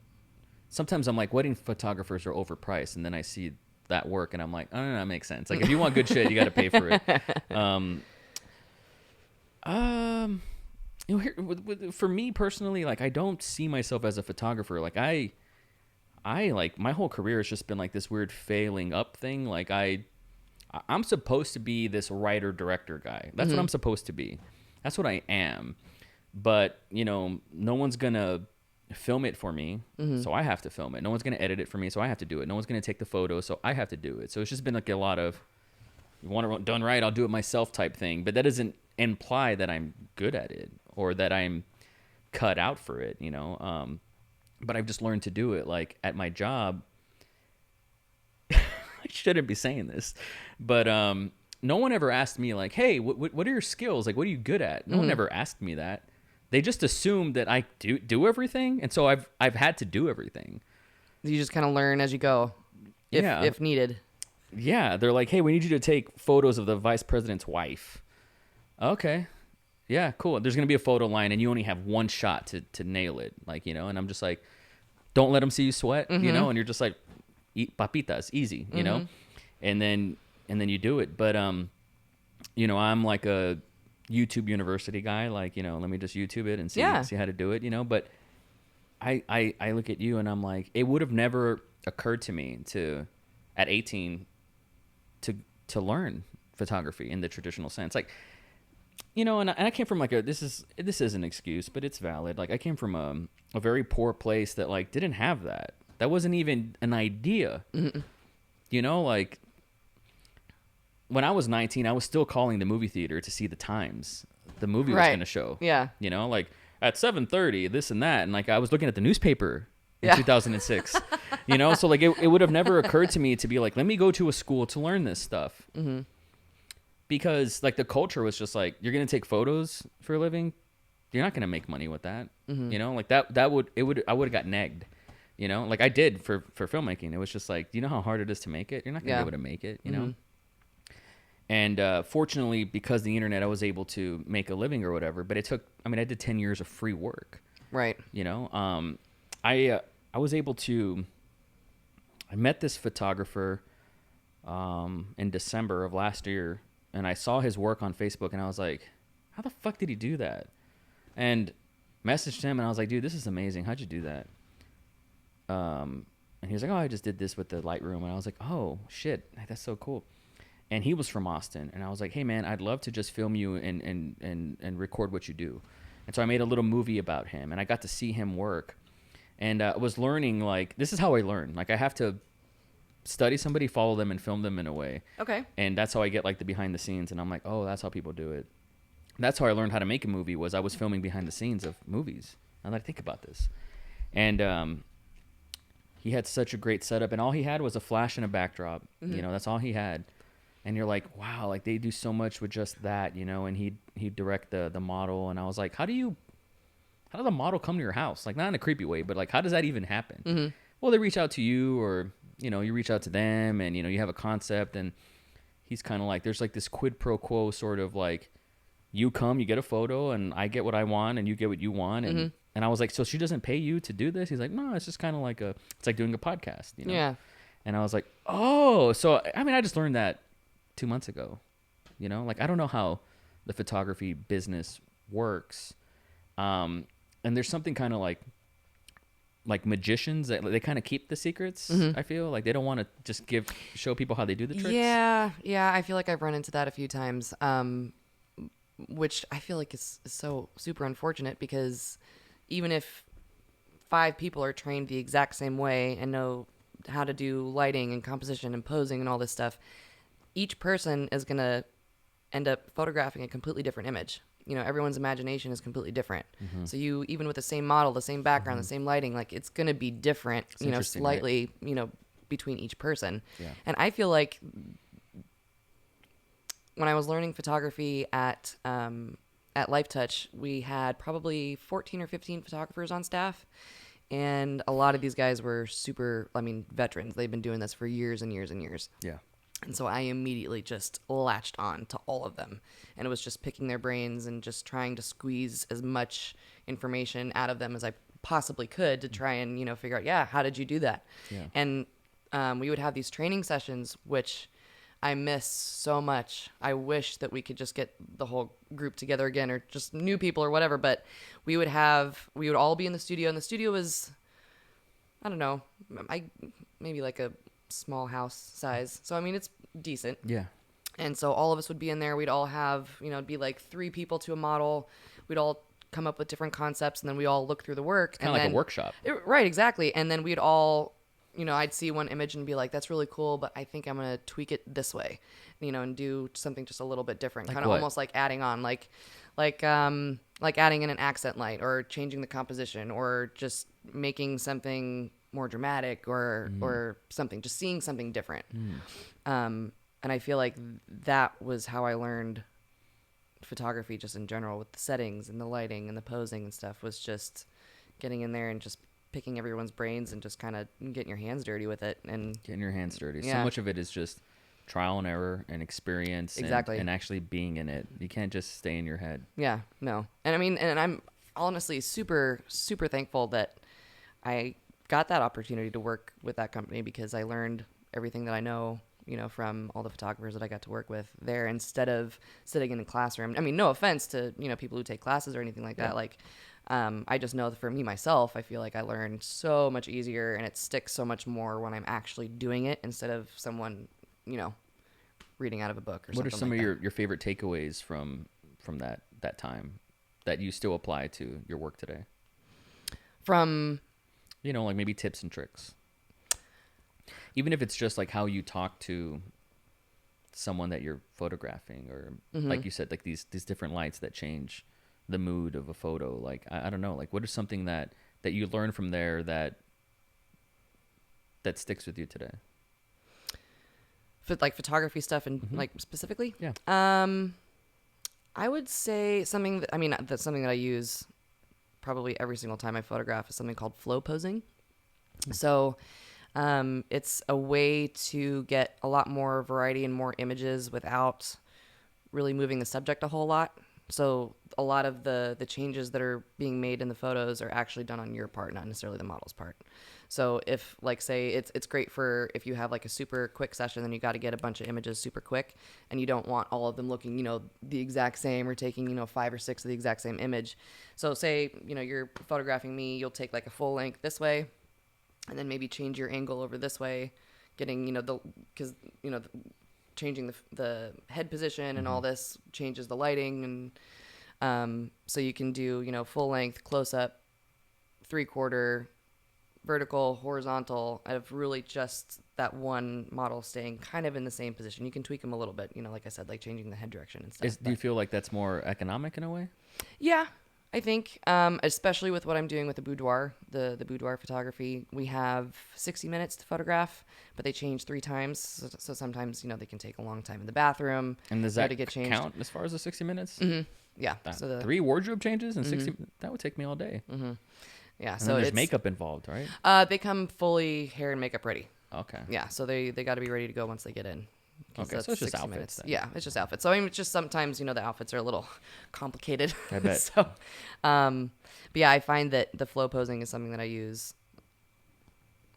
sometimes I'm like, wedding photographers are overpriced, and then I see that work and I'm like, oh, no, that makes sense. Like, if you want good shit, you got to pay for it. For me personally, like, I don't see myself as a photographer. Like, I like, my whole career has just been like this weird failing up thing. Like, I'm supposed to be this writer director guy. That's what I'm supposed to be. That's what I am. But, no one's going to film it for me, so I have to film it. No one's going to edit it for me, so I have to do it. No one's going to take the photo, so I have to do it. So it's just been like a lot of, you want it done right, I'll do it myself type thing. But that doesn't imply that I'm good at it or that I'm cut out for it, But I've just learned to do it. Like, at my job, I shouldn't be saying this, but no one ever asked me, like, hey, what are your skills? Like, what are you good at? No one ever asked me that. They just assumed that I do everything, and so I've had to do everything. You just kind of learn as you go, if needed. Yeah, they're like, hey, we need you to take photos of the vice president's wife. Okay. Yeah, cool. There's going to be a photo line, and you only have one shot to nail it. Like, and I'm just like, don't let them see you sweat, and you're just like, eat papitas, easy, and then you do it. But, I'm like a YouTube university guy. Like, let me just YouTube it and see how to do it, But I look at you and I'm like, it would have never occurred to me at 18 to learn photography in the traditional sense. Like, and I came from like this is an excuse, but it's valid. Like, I came from a very poor place that, like, didn't have that. That wasn't even an idea. Like, when I was 19, I was still calling the movie theater to see the times. the movie was Right. going to show. Yeah. You know, like at 7:30, this and that. And like I was looking at the newspaper in Yeah. 2006, you know, so like it would have never occurred to me to be like, let me go to a school to learn this stuff. Mm-hmm. Because like the culture was just like, you're going to take photos for a living. You're not going to make money with that. Mm-hmm. You know, like I would have got negged, you know, like I did for filmmaking. It was just like, do you know how hard it is to make it? You're not going to Yeah. be able to make it, you Mm-hmm. know? And fortunately, because of the internet, I was able to make a living or whatever. But I did 10 years of free work, Right. you know? I was able to, I met this photographer in December of last year, and I saw his work on Facebook, and I was like, how the fuck did he do that? And messaged him, and I was like, dude, this is amazing. How'd you do that? And he was like, oh, I just did this with the Lightroom. And I was like, oh, shit, that's so cool. And he was from Austin. And I was like, hey, man, I'd love to just film you and record what you do. And so I made a little movie about him, and I got to see him work. And I was learning, like, this is how I learn. Like, I have to study somebody, follow them, and film them in a way. Okay. And that's how I get, like, the behind the scenes. And I'm like, oh, that's how people do it. That's how I learned how to make a movie, was I was filming behind the scenes of movies. Now that I think about this. And he had such a great setup, and all he had was a flash and a backdrop. Mm-hmm. You know, that's all he had. And you're like, wow, like they do so much with just that, you know. And he'd direct the model, and I was like, how does the model come to your house? Like, not in a creepy way, but like, how does that even happen? Mm-hmm. Well, they reach out to you, or you know, you reach out to them, and you know, you have a concept, and he's kind of like, there's like this quid pro quo sort of like, you come, you get a photo, and I get what I want, and you get what you want, and Mm-hmm. and I was like, so she doesn't pay you to do this? He's like, no, it's just kind of like it's like doing a podcast, you know? Yeah. And I was like, oh, so I just learned that 2 months ago, you know? Like, I don't know how the photography business works, and there's something kind of like magicians that they kind of keep the secrets. Mm-hmm. I feel like they don't want to just show people how they do the tricks. Yeah. I feel like I've run into that a few times, which I feel like is so super unfortunate, because even if 5 people are trained the exact same way and know how to do lighting and composition and posing and all this stuff, each person is going to end up photographing a completely different image. You know, everyone's imagination is completely different. Mm-hmm. So you, even with the same model, the same background, the same lighting, like it's going to be different, It's you know, interesting, right? slightly, you know, between each person. Yeah. And I feel like when I was learning photography at Lifetouch, we had probably 14 or 15 photographers on staff. And a lot of these guys were veterans. They've been doing this for years and years and years. Yeah. And so I immediately just latched on to all of them. And it was just picking their brains and just trying to squeeze as much information out of them as I possibly could to try and, you know, figure out, yeah, how did you do that? Yeah. And we would have these training sessions, which I miss so much. I wish that we could just get the whole group together again, or just new people or whatever. But we would all be in the studio, and the studio was, I don't know, maybe like a small house size. So, I mean, it's decent. Yeah. And so all of us would be in there. We'd all have, you know, it'd be like 3 people to a model. We'd all come up with different concepts, and then we all look through the work. Kind of like a workshop. Right, exactly. And then we'd all, you know, I'd see one image and be like, that's really cool, but I think I'm going to tweak it this way, you know, and do something just a little bit different. Like Kind of what? almost like adding on, like adding in an accent light, or changing the composition, or just making something more dramatic, or something, just seeing something different. And I feel like that was how I learned photography just in general, with the settings and the lighting and the posing and stuff, was just getting in there and just picking everyone's brains and just kind of getting your hands dirty with it. And Getting your hands dirty. Yeah. So much of it is just trial and error and experience. Exactly. And actually being in it. You can't just stay in your head. yeah, no. And I mean, and I'm honestly super, super thankful that I got that opportunity to work with that company, because I learned everything that I know, you know, from all the photographers that I got to work with there, instead of sitting in a classroom. I mean, no offense to, you know, people who take classes or anything like that. Like, I just know that for me, myself, I feel like I learn so much easier, and it sticks so much more when I'm actually doing it, instead of someone, you know, reading out of a book or something. What are some like of your favorite takeaways from that time that you still apply to your work today? From, You know, like maybe tips and tricks. Even if it's just like how you talk to someone that you're photographing, or like you said, like these different lights that change the mood of a photo. Like I don't know, like what is something that you learn from there that sticks with you today? Like photography stuff and like specifically? Yeah. I would say something that's something that I use probably every single time I photograph is something called flow posing. So it's a way to get a lot more variety and more images without really moving the subject a whole lot. So a lot of the changes that are being made in the photos are actually done on your part, not necessarily the model's part. So if, like, say it's great for if you have like a super quick session, then you got to get a bunch of images super quick, and you don't want all of them looking, the exact same, or taking, 5 or 6 of the exact same image. So say, you're photographing me, you'll take like a full length this way, and then maybe change your angle over this way, getting, changing the head position and all this changes the lighting. And so you can do, full length, close up, 3/4, vertical, horizontal, out of really just that one model staying kind of in the same position. You can tweak them a little bit, like I said, like changing the head direction and stuff. Do you feel like that's more economic in a way? Yeah, I think, especially with what I'm doing with the boudoir, the boudoir photography. We have 60 minutes to photograph, but they change 3 times. So sometimes, they can take a long time in the bathroom. And does that to get changed. count as far as the 60 minutes? Mm-hmm. Yeah. So 3 wardrobe changes in 60, that would take me all day. Mm-hmm. Yeah. And so then there's it's makeup involved, right? They come fully hair and makeup ready. Okay. Yeah. So they got to be ready to go once they get in. Okay, so it's just outfits then. Yeah, it's just outfits. So I mean, it's just sometimes, the outfits are a little complicated. I bet. So, but yeah, I find that the flow posing is something that I use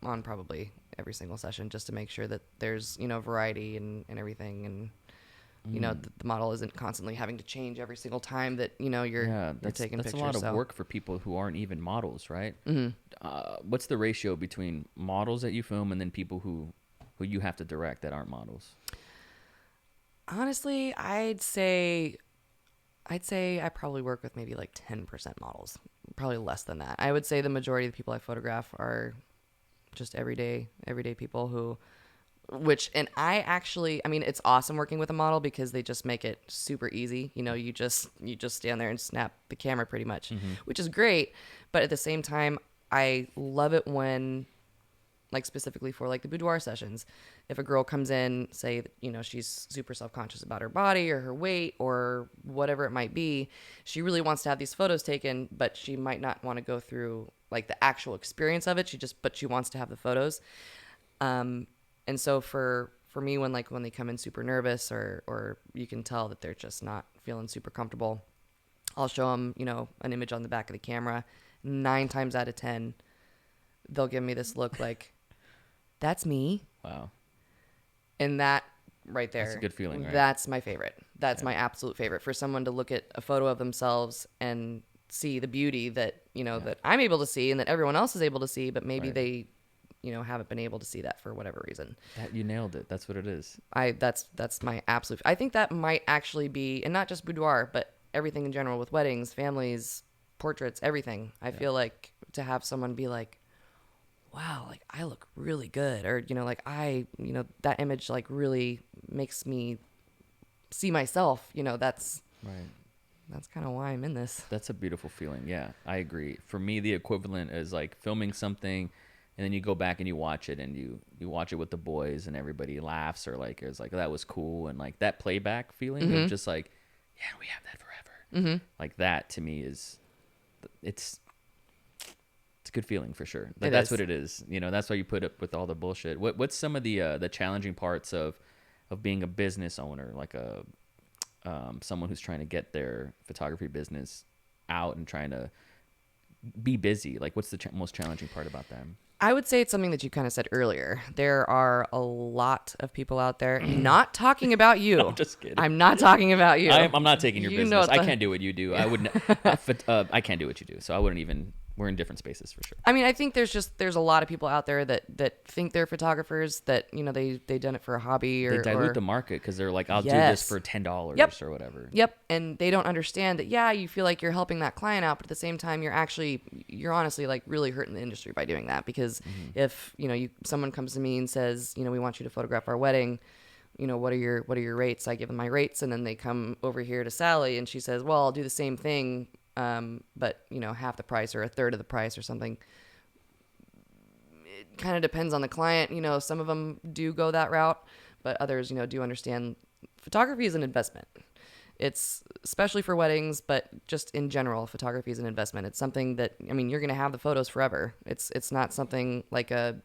on probably every single session, just to make sure that there's, variety and everything. And, the model isn't constantly having to change every single time that, you're taking pictures. That's a lot of work for people who aren't even models, right? Mm-hmm. What's the ratio between models that you film and then people who you have to direct that aren't models? Honestly, I'd say I probably work with maybe like 10% models, probably less than that. I would say the majority of the people I photograph are just everyday people and it's awesome working with a model because they just make it super easy. You just stand there and snap the camera pretty much, which is great. But at the same time, I love it when, like specifically for like the boudoir sessions, if a girl comes in, say, she's super self-conscious about her body or her weight or whatever it might be, she really wants to have these photos taken, but she might not want to go through like the actual experience of it. But she wants to have the photos. And so for me, when they come in super nervous or you can tell that they're just not feeling super comfortable, I'll show them, an image on the back of the camera. 9 times out of 10, they'll give me this look like, that's me. Wow. And that right there, that's a good feeling, right? That's my favorite. That's my absolute favorite, for someone to look at a photo of themselves and see the beauty that, that I'm able to see and that everyone else is able to see, but maybe they, haven't been able to see that for whatever reason. You nailed it. That's what it is. That's my absolute, I think that might actually be, and not just boudoir, but everything in general with weddings, families, portraits, everything. I feel like to have someone be like, wow, like I look really good, or that image like really makes me see myself. That's right. That's kind of why I'm in this. That's a beautiful feeling. Yeah, I agree. For me, the equivalent is like filming something, and then you go back and you watch it, and you watch it with the boys, and everybody laughs, or like it's like, that was cool, and like that playback feeling of just like, yeah, we have that forever. Like that to me is, it's a good feeling for sure. That's what it is. That's why you put up with all the bullshit. What's some of the challenging parts of being a business owner, like someone who's trying to get their photography business out and trying to be busy? Like, what's the most challenging part about them? I would say it's something that you kind of said earlier. There are a lot of people out there, not talking about you. I'm just kidding. I'm not talking about you. I'm not taking your business. I can't do what you do. I wouldn't. I can't do what you do. So I wouldn't even. We're in different spaces for sure. I mean, I think there's a lot of people out there that think they're photographers, that they done it for a hobby, or they dilute the market because they're like, I'll do this for $10 or whatever. Yep. And they don't understand that, you feel like you're helping that client out, but at the same time, you're honestly like really hurting the industry by doing that. Because if, someone comes to me and says, we want you to photograph our wedding, what are your rates? I give them my rates, and then they come over here to Sally, and she says, well, I'll do the same thing, but half the price or a third of the price or something. It kind of depends on the client. Some of them do go that route, but others, do understand photography is an investment. It's especially for weddings, but just in general, photography is an investment. It's something that, you're going to have the photos forever. It's not something like a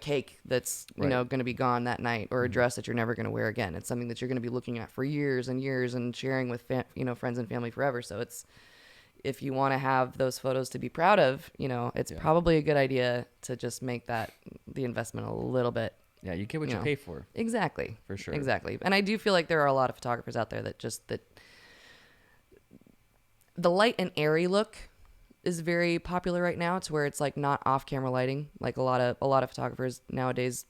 cake that's, Right. going to be gone that night, or a dress that you're never going to wear again. It's something that you're going to be looking at for years and years and sharing with, friends and family forever. So if you want to have those photos to be proud of, it's probably a good idea to just make that the investment a little bit. Yeah, you get what you pay for. Exactly. For sure. Exactly. And I do feel like there are a lot of photographers out there that the light and airy look is very popular right now. It's where it's like not off-camera lighting. Like a lot of photographers nowadays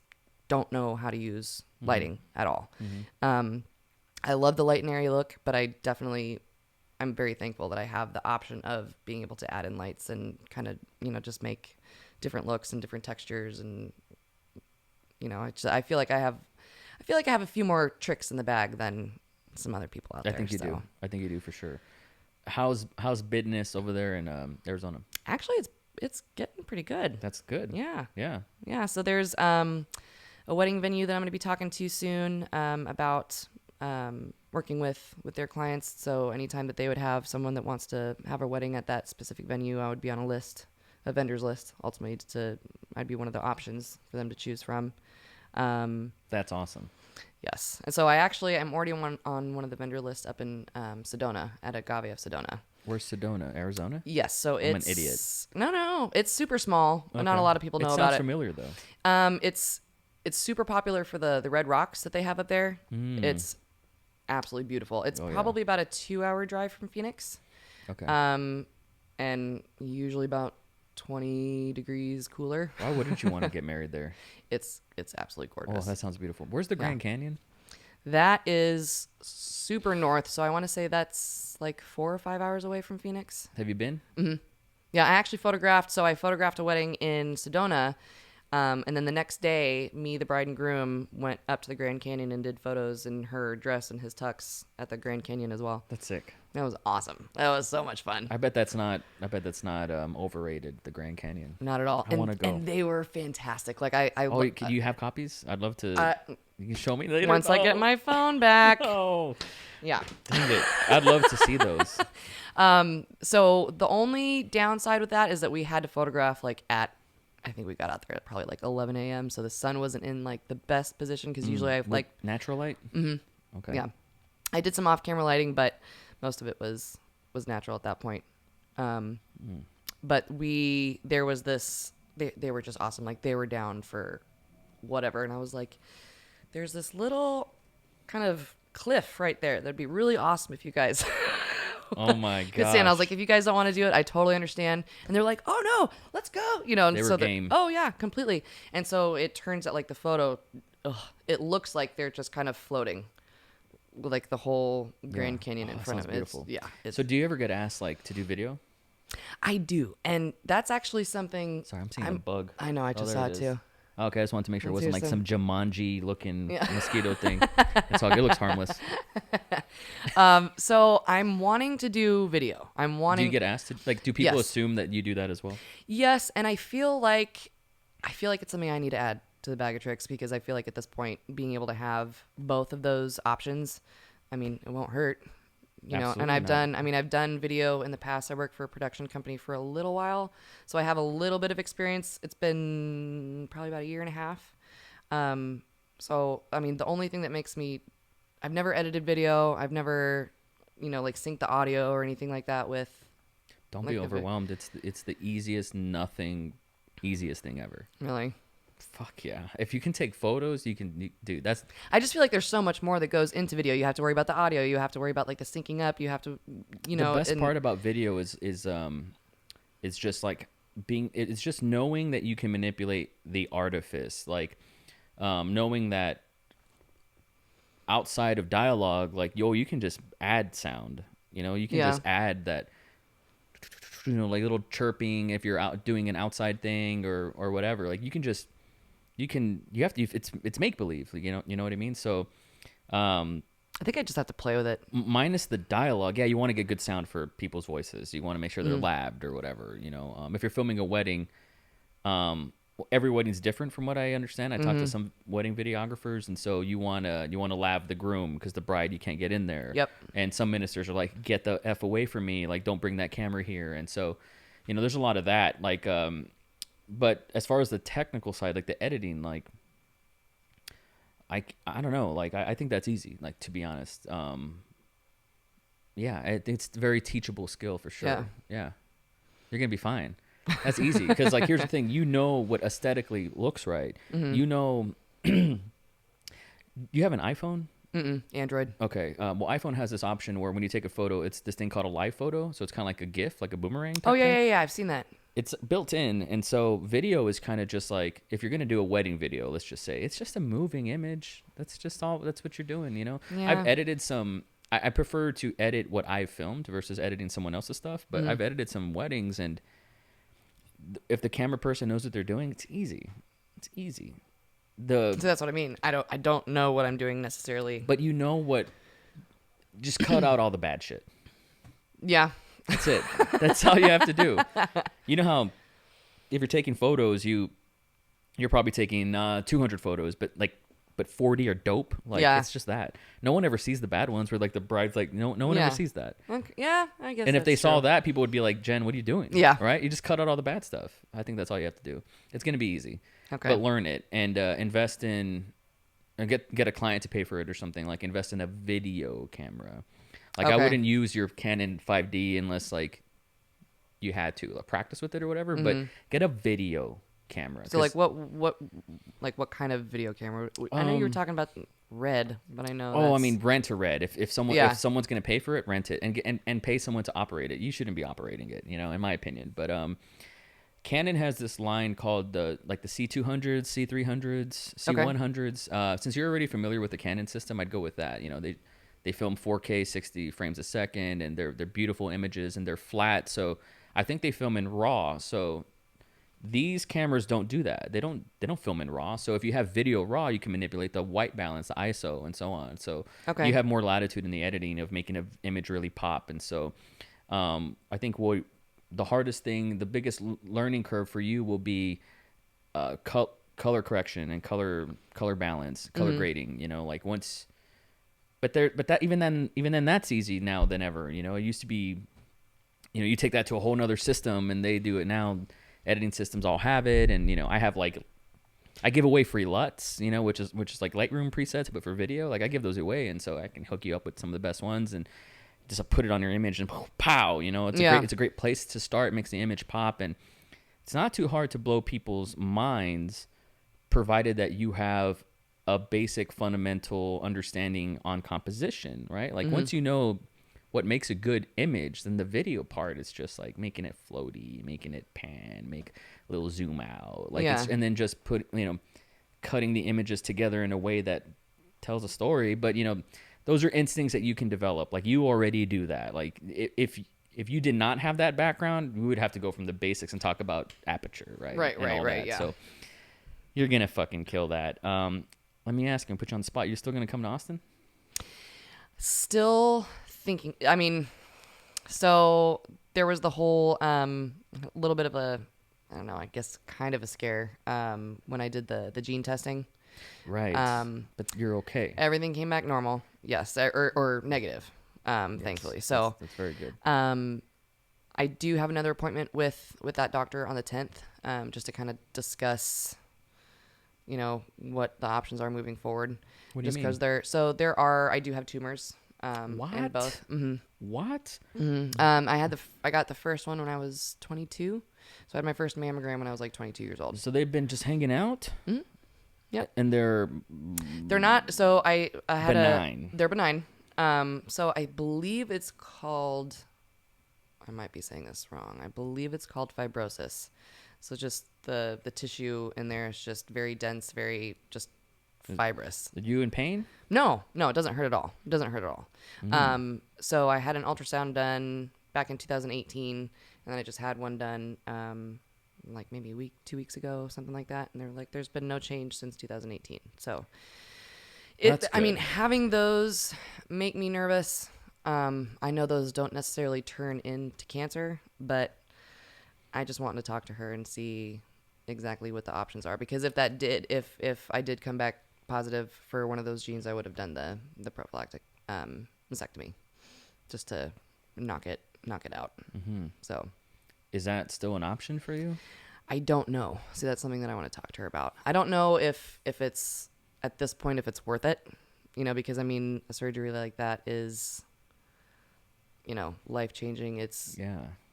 don't know how to use lighting at all. I love the light and airy look, but I'm very thankful that I have the option of being able to add in lights and kind of, just make different looks and different textures. And, I feel like I have a few more tricks in the bag than some other people out there. I think you do. I think you do for sure. How's business over there in Arizona? Actually, it's getting pretty good. That's good. Yeah. Yeah. So there's a wedding venue that I'm going to be talking to soon about working with their clients. So anytime that they would have someone that wants to have a wedding at that specific venue, I would be on a vendor's list. Ultimately, I'd be one of the options for them to choose from. That's awesome. Yes. And so I'm already on one of the vendor lists up in Sedona at Agave of Sedona. Where's Sedona, Arizona? Yes. So I'm an idiot. No, it's super small. Okay. Not a lot of people know about it. It sounds familiar though. It's super popular for the red rocks that they have up there. Mm. It's absolutely beautiful. It's probably about a 2-hour drive from Phoenix. Okay. And usually about 20 degrees cooler. Why wouldn't you want to get married there? It's absolutely gorgeous. Oh, that sounds beautiful. Where's the Grand Canyon? That is super north. So I want to say that's like 4 or 5 hours away from Phoenix. Have you been? Mm-hmm. Yeah, I actually photographed a wedding in Sedona. And then the next day, me, the bride and groom, went up to the Grand Canyon and did photos in her dress and his tux at the Grand Canyon as well. That's sick. That was awesome. That was so much fun. I bet that's not overrated, the Grand Canyon. Not at all. I want to go. And they were fantastic. Like Do you have copies? I'd love to. You can show me later. Once I get my phone back. Oh. Yeah. Dang it. I'd love to see those. So the only downside with that is that we had to photograph I think we got out there at probably like 11 a.m. So the sun wasn't in like the best position because usually I have With natural light. Mm-hmm. Okay. Yeah, I did some off-camera lighting, but most of it was natural at that point. But there was this. They were just awesome. Like they were down for whatever, and I was like, "There's this little kind of cliff right there. That'd be really awesome if you guys." Oh my Could stand. I was like, if you guys don't want to do it, I totally understand. And they're like, oh no, let's go. And they so were game. Oh yeah, completely. And so it turns out like the photo, it looks like they're just kind of floating, like the whole Grand Canyon in front of it. Beautiful. It's, So do you ever get asked to do video? I do, and that's actually something. Sorry, I'm seeing a bug. I know. I just saw it too. Okay, I just wanted to make sure it wasn't like Here's some Jumanji looking mosquito thing. It's all. It looks harmless. So I'm wanting to do video. Do you get asked to do people Yes. assume that you do that as well? Yes, and I feel like it's something I need to add to the bag of tricks because I feel like at this point being able to have both of those options, it won't hurt. Absolutely And I've done video in the past. I worked for a production company for a little while, so I have a little bit of experience. It's been probably about a year and a half. So the only thing that makes me, I've never edited video. I've never, synced the audio or anything like that with. Don't be overwhelmed. It's the easiest thing ever. Really? Fuck yeah. If you can take photos, you can do that's. I just feel like there's so much more that goes into video. You have to worry about the audio. You have to worry about the syncing up. You have to, The best part about video is just it's just knowing that you can manipulate the artifice, knowing that outside of dialogue, you can just add sound. You can just add that. Little chirping if you're out doing an outside thing or whatever. You have to. It's make believe. You know what I mean. So I think I just have to play with it. Minus the dialogue. Yeah, you want to get good sound for people's voices. You want to make sure they're labbed or whatever. If you're filming a wedding, every wedding's different from what I understand. I talked to some wedding videographers, and so you wanna lab the groom because the bride, you can't get in there. Yep. And some ministers are like, get the F away from me. Like, don't bring that camera here. And so, there's a lot of that. Like, but as far as the technical side, like the editing, like, I don't know. Like, I think that's easy. Like, to be honest, yeah, it's a very teachable skill for sure. Yeah. You're gonna be fine. That's easy because, like, here's the thing: what aesthetically looks right. You have an iPhone. Android. Okay. Well, iPhone has this option where when you take a photo, it's this thing called a live photo. So it's kind of like a GIF, like a boomerang. Oh yeah, thing. yeah. I've seen that. It's built in, and so video is kind of just like, if you're gonna do a wedding video, let's just say it's just a moving image. That's just all. That's what you're doing. Yeah. I've edited some. I prefer to edit what I've filmed versus editing someone else's stuff. But I've edited some weddings, and if the camera person knows what they're doing, it's easy. It's easy. So that's what I mean. I don't know what I'm doing necessarily. But just cut out all the bad shit. Yeah. That's it. That's all you have to do. You know how if you're taking photos, you're probably taking 200 photos, but 40 are dope. Like, it's just that. No one ever sees the bad ones where, like, the bride's like, no one ever sees that. Okay. Yeah, I guess. And if they that's saw true. that, people would be like, Jen, what are you doing? Yeah. Right? You just cut out all the bad stuff. I think that's all you have to do. It's going to be easy. Okay. But learn it and invest in, or get a client to pay for it or something. Like, invest in a video camera. Like, I wouldn't use your Canon 5D unless, like, you had to practice with it or whatever. But get a video camera. So, like, what kind of video camera? I know you were talking about Red, but I know. Oh, I mean, rent a Red. If someone's gonna pay for it, rent it and pay someone to operate it. You shouldn't be operating it, in my opinion. But Canon has this line called the C200s, C300s, C100s. Since you're already familiar with the Canon system, I'd go with that. They film 4K 60 frames a second, and they're beautiful images, and they're flat. So I think they film in RAW. So these cameras don't do that. They don't film in RAW. So if you have video RAW, you can manipulate the white balance, the ISO, and so on. So you have more latitude in the editing of making an image really pop. And so I think the hardest thing, the biggest learning curve for you will be color correction and color balance, color grading. Like once. But even then that's easy now than ever. It used to be, you take that to a whole nother system and they do it now. Editing systems all have it, and I give away free LUTs, which is like Lightroom presets, but for video, like I give those away, and so I can hook you up with some of the best ones and just put it on your image and pow, it's a great place to start. It makes the image pop, and it's not too hard to blow people's minds, provided that you have a basic fundamental understanding on composition, right? Like once you know what makes a good image, then the video part is just like making it floaty, making it pan, make a little zoom out, and then just cutting the images together in a way that tells a story. But those are instincts that you can develop. Like you already do that. Like if you did not have that background, we would have to go from the basics and talk about aperture, right? Right. Yeah. So you're gonna fucking kill that. Let me ask you, put you on the spot. You're still gonna come to Austin? Still thinking. I mean, so there was the whole little bit of a, I don't know, I guess kind of a scare when I did the gene testing. Right. But you're okay. Everything came back normal. Yes, or negative. Thankfully. So that's very good. I do have another appointment with that doctor on the 10th, just to kind of discuss, what the options are moving forward. What do you mean? Just because I do have tumors. What? In both. Mm-hmm. What? Mm-hmm. I got the first one when I was 22. So I had my first mammogram when I was like 22 years old. So they've been just hanging out? Mm-hmm. Yep. And they're not. So I had benign. They're benign. So I believe it's called, I might be saying this wrong. I believe it's called fibrosis. So just the tissue in there is just very dense, very just fibrous. Are you in pain? No, it doesn't hurt at all. So I had an ultrasound done back in 2018, and then I just had one done like maybe 2 weeks ago, something like that. And they're like, there's been no change since 2018. So I mean, having those make me nervous. I know those don't necessarily turn into cancer, but I just want to talk to her and see exactly what the options are. Because if I did come back positive for one of those genes, I would have done the prophylactic mastectomy just to knock it out. Mm-hmm. So, is that still an option for you? I don't know. See, that's something that I want to talk to her about. I don't know if it's at this point if it's worth it, because I mean a surgery like that is, life changing. It's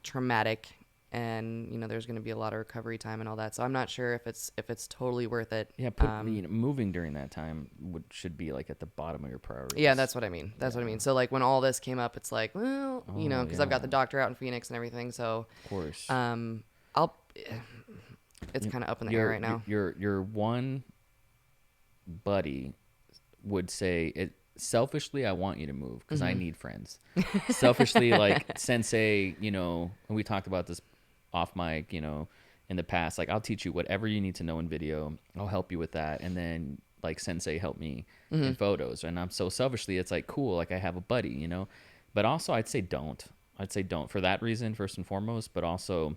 traumatic, and there's going to be a lot of recovery time and all that. So I'm not sure if it's totally worth it. Yeah, moving during that time should be like at the bottom of your priorities. Yeah, that's what I mean. What I mean. So like when all this came up, it's like, well, because I've got the doctor out in Phoenix and everything. So of course, it's kind of up in the air right now. Your one buddy would say it selfishly. I want you to move because I need friends. Selfishly, like Sensei, and we talked about this off mic, in the past. Like I'll teach you whatever you need to know in video. I'll help you with that, and then like Sensei help me in photos. And I'm so selfishly, it's like cool. Like I have a buddy, But also, I'd say don't. For that reason, first and foremost. But also,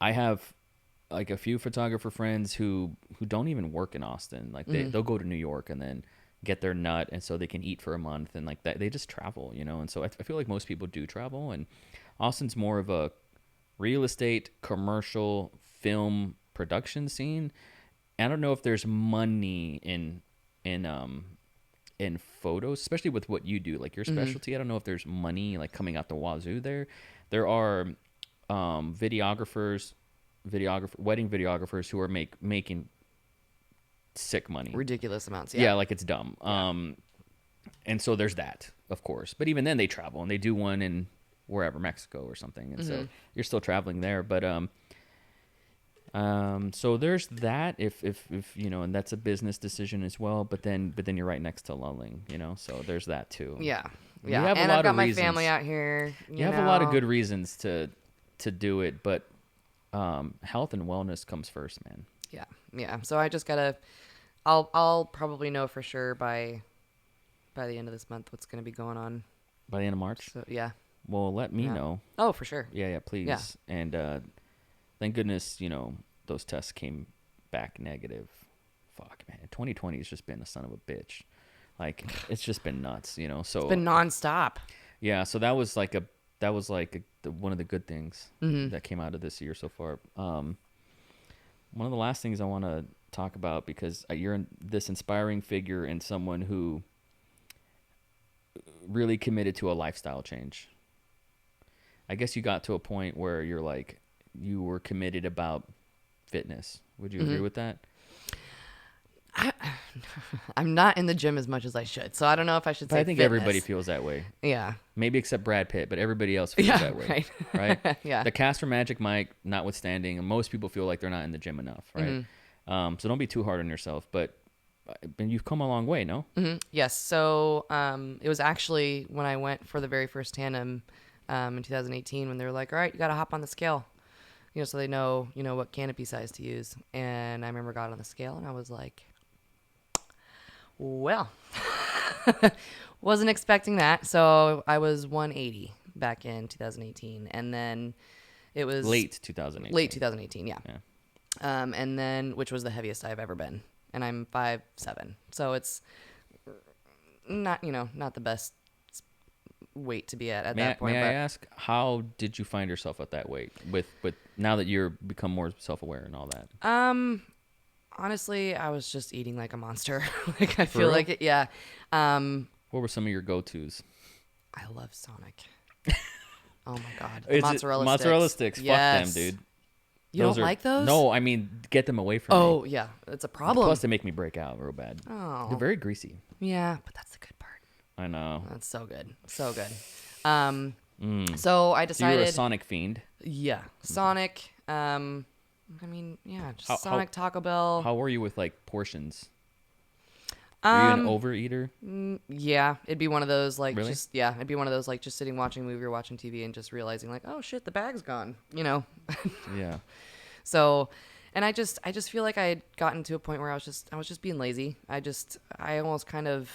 I have like a few photographer friends who don't even work in Austin. Like they'll go to New York and then get their nut, and so they can eat for a month, and like that they just travel, And so I feel like most people do travel, and Austin's more of a real estate, commercial, film production scene. I don't know if there's money in photos, especially with what you do, like your specialty. I don't know if there's money like coming out the wazoo there. There are wedding videographers who are making sick money, ridiculous amounts. Yeah, like it's dumb. And so there's that, of course. But even then, they travel and they do one in wherever, Mexico or something, and so you're still traveling there. But so there's that. If and that's a business decision as well. But then you're right next to Lulling, So there's that too. Yeah. You have and a lot I've got of my reasons. family out here. You have a lot of good reasons to do it, but health and wellness comes first, man. Yeah. So I just gotta. I'll probably know for sure by the end of this month what's gonna be going on. By the end of March. So yeah. Well, let me know. Oh, for sure. Yeah, please. Yeah. And thank goodness, those tests came back negative. Fuck, man. 2020 has just been a son of a bitch. Like it's just been nuts, So it's been nonstop. Yeah. So that was like one of the good things that came out of this year so far. One of the last things I want to talk about, because you're this inspiring figure and someone who really committed to a lifestyle change. I guess you got to a point where you were committed about fitness. Would you agree with that? I'm not in the gym as much as I should, so I don't know if I should say I think fitness. everybody feels that way. Yeah. Maybe except Brad Pitt, but everybody else feels that way. Right? Yeah. The cast for Magic Mike notwithstanding, most people feel like they're not in the gym enough, right? So don't be too hard on yourself, but you've come a long way, no? Yes. So it was actually when I went for the very first tandem in 2018 when they were like, all right, you got to hop on the scale, so they know, what canopy size to use. And I remember got on the scale and I was like, well, wasn't expecting that. So I was 180 back in 2018. And then it was late 2018. Late 2018, yeah. And then, which was the heaviest I've ever been. And I'm 5'7". So it's not, not the best weight to be at that point. May I ask, how did you find yourself at that weight with now that you're become more self-aware and all that? Honestly, I was just eating like a monster. I feel like it. Yeah. What were some of your go-tos? I love Sonic. Oh my God. Mozzarella sticks. Yes. Fuck them, dude. You don't like those? No, I mean, get them away from me. Oh, yeah. It's a problem. Plus, they make me break out real bad. Oh. They're very greasy. Yeah, but that's the good part. I know. That's so good. So good. So I decided... So you're a Sonic fiend? Yeah. Sonic. Just Sonic, Taco Bell. How were you with, portions? Are you an overeater? Yeah. It'd be one of those, Really? it'd be one of those, just sitting watching a movie or watching TV and just realizing, oh, shit, the bag's gone, Yeah. So, And I just feel like I had gotten to a point where I was just being lazy. I almost kind of,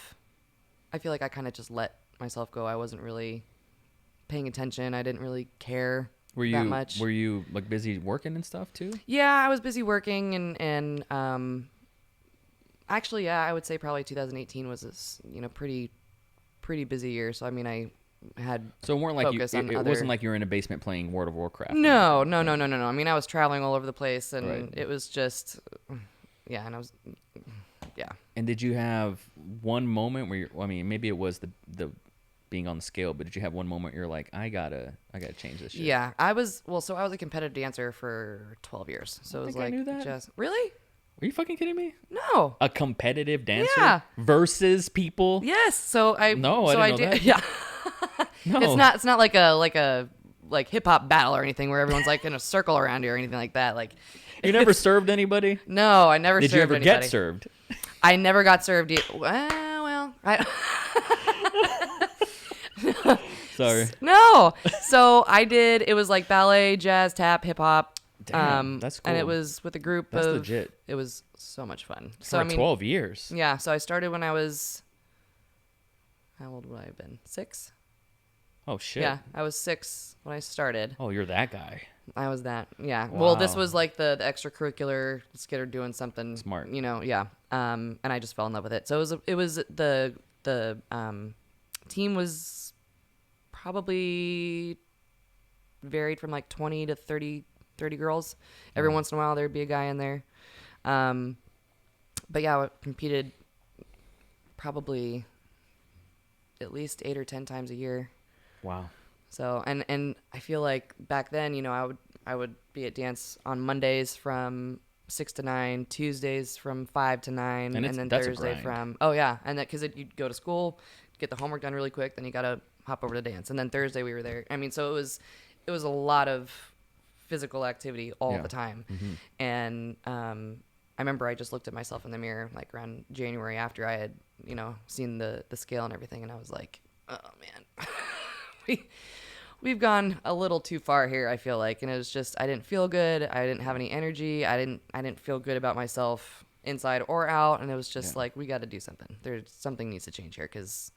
I feel like I kind of just let myself go. I wasn't really paying attention. I didn't really care that much. Were you like busy working and stuff too? Yeah, I was busy working and actually, yeah, I would say probably 2018 was this, pretty busy year. So I mean, I had so it weren't like focus on it other... wasn't like you were in a basement playing World of Warcraft. No. I mean, I was traveling all over the place, and Right. it was just, yeah, and I was, yeah. And did you have one moment where I mean, maybe it was the being on the scale, but did you have one moment where you're like, I gotta change this shit? Yeah, I was a competitive dancer for 12 years. So it was think I like, knew that. just, really? Are you fucking kidding me? No. A competitive dancer Yeah. versus people? Yes. So I No, I didn't know that. Yeah. No. It's not like a hip hop battle or anything where everyone's like in a circle around you or anything like that. Like, You never served anybody? no, I never Did served you ever anybody. get served? I never got served. Well, Sorry. no. So I did. It was like ballet, jazz, tap, hip hop. Damn, that's cool. And it was with a group That's of. legit. It was so much fun. For So I mean, 12 years. yeah. So I started when I was. How old would I have been? 6. Oh shit. Yeah, I was 6 when I started. Oh, you're that guy. I was that. Yeah. Well, this Wow. was like the extracurricular. Let's get her doing something Smart. Yeah. And I just fell in love with it. So it was the team was probably varied from like 20 to 30 girls. Every once in a while there'd be a guy in there. But yeah, I competed probably at least 8 or 10 times a year. Wow. So and I feel like back then, I would be at dance on Mondays from 6 to 9, Tuesdays from 5 to 9, And and then that's a Thursday grind. and that because you'd go to school, get the homework done really quick, then you gotta hop over to dance, and then Thursday we were there. I mean, so it was a lot of physical activity all Yeah. the time, Mm-hmm. and I remember I just looked at myself in the mirror like around January after I had seen the scale and everything, and I was like, oh man. We've gone a little too far here, I feel like, and it was just I didn't feel good. I didn't have any energy. I didn't feel good about myself inside or out, and it was just like we got to do something. There's something needs to change here because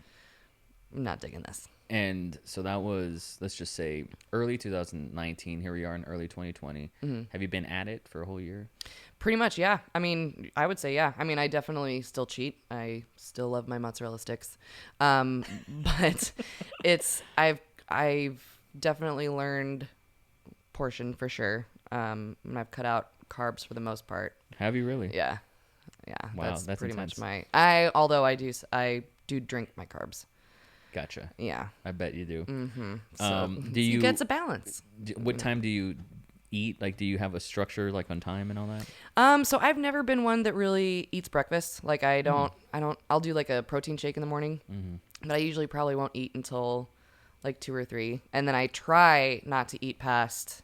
I'm not digging this. And so that was, let's just say, early 2019. Here we are in early 2020. Mm-hmm. Have you been at it for a whole year? Pretty much, yeah. I mean, I would say, yeah. I mean, I definitely still cheat. I still love my mozzarella sticks, but I've definitely learned portion for sure. And I've cut out carbs for the most part. Have you really? Yeah. Wow, that's pretty intense. much although I do drink my carbs. Gotcha. Yeah. I bet you do. Mm-hmm. So Do you? gets a balance. What time do you eat? Like, do you have a structure like on time and all that? So I've never been one that really eats breakfast. Like I'll do like a protein shake in the morning, but I usually probably won't eat until like 2 or 3. And then I try not to eat past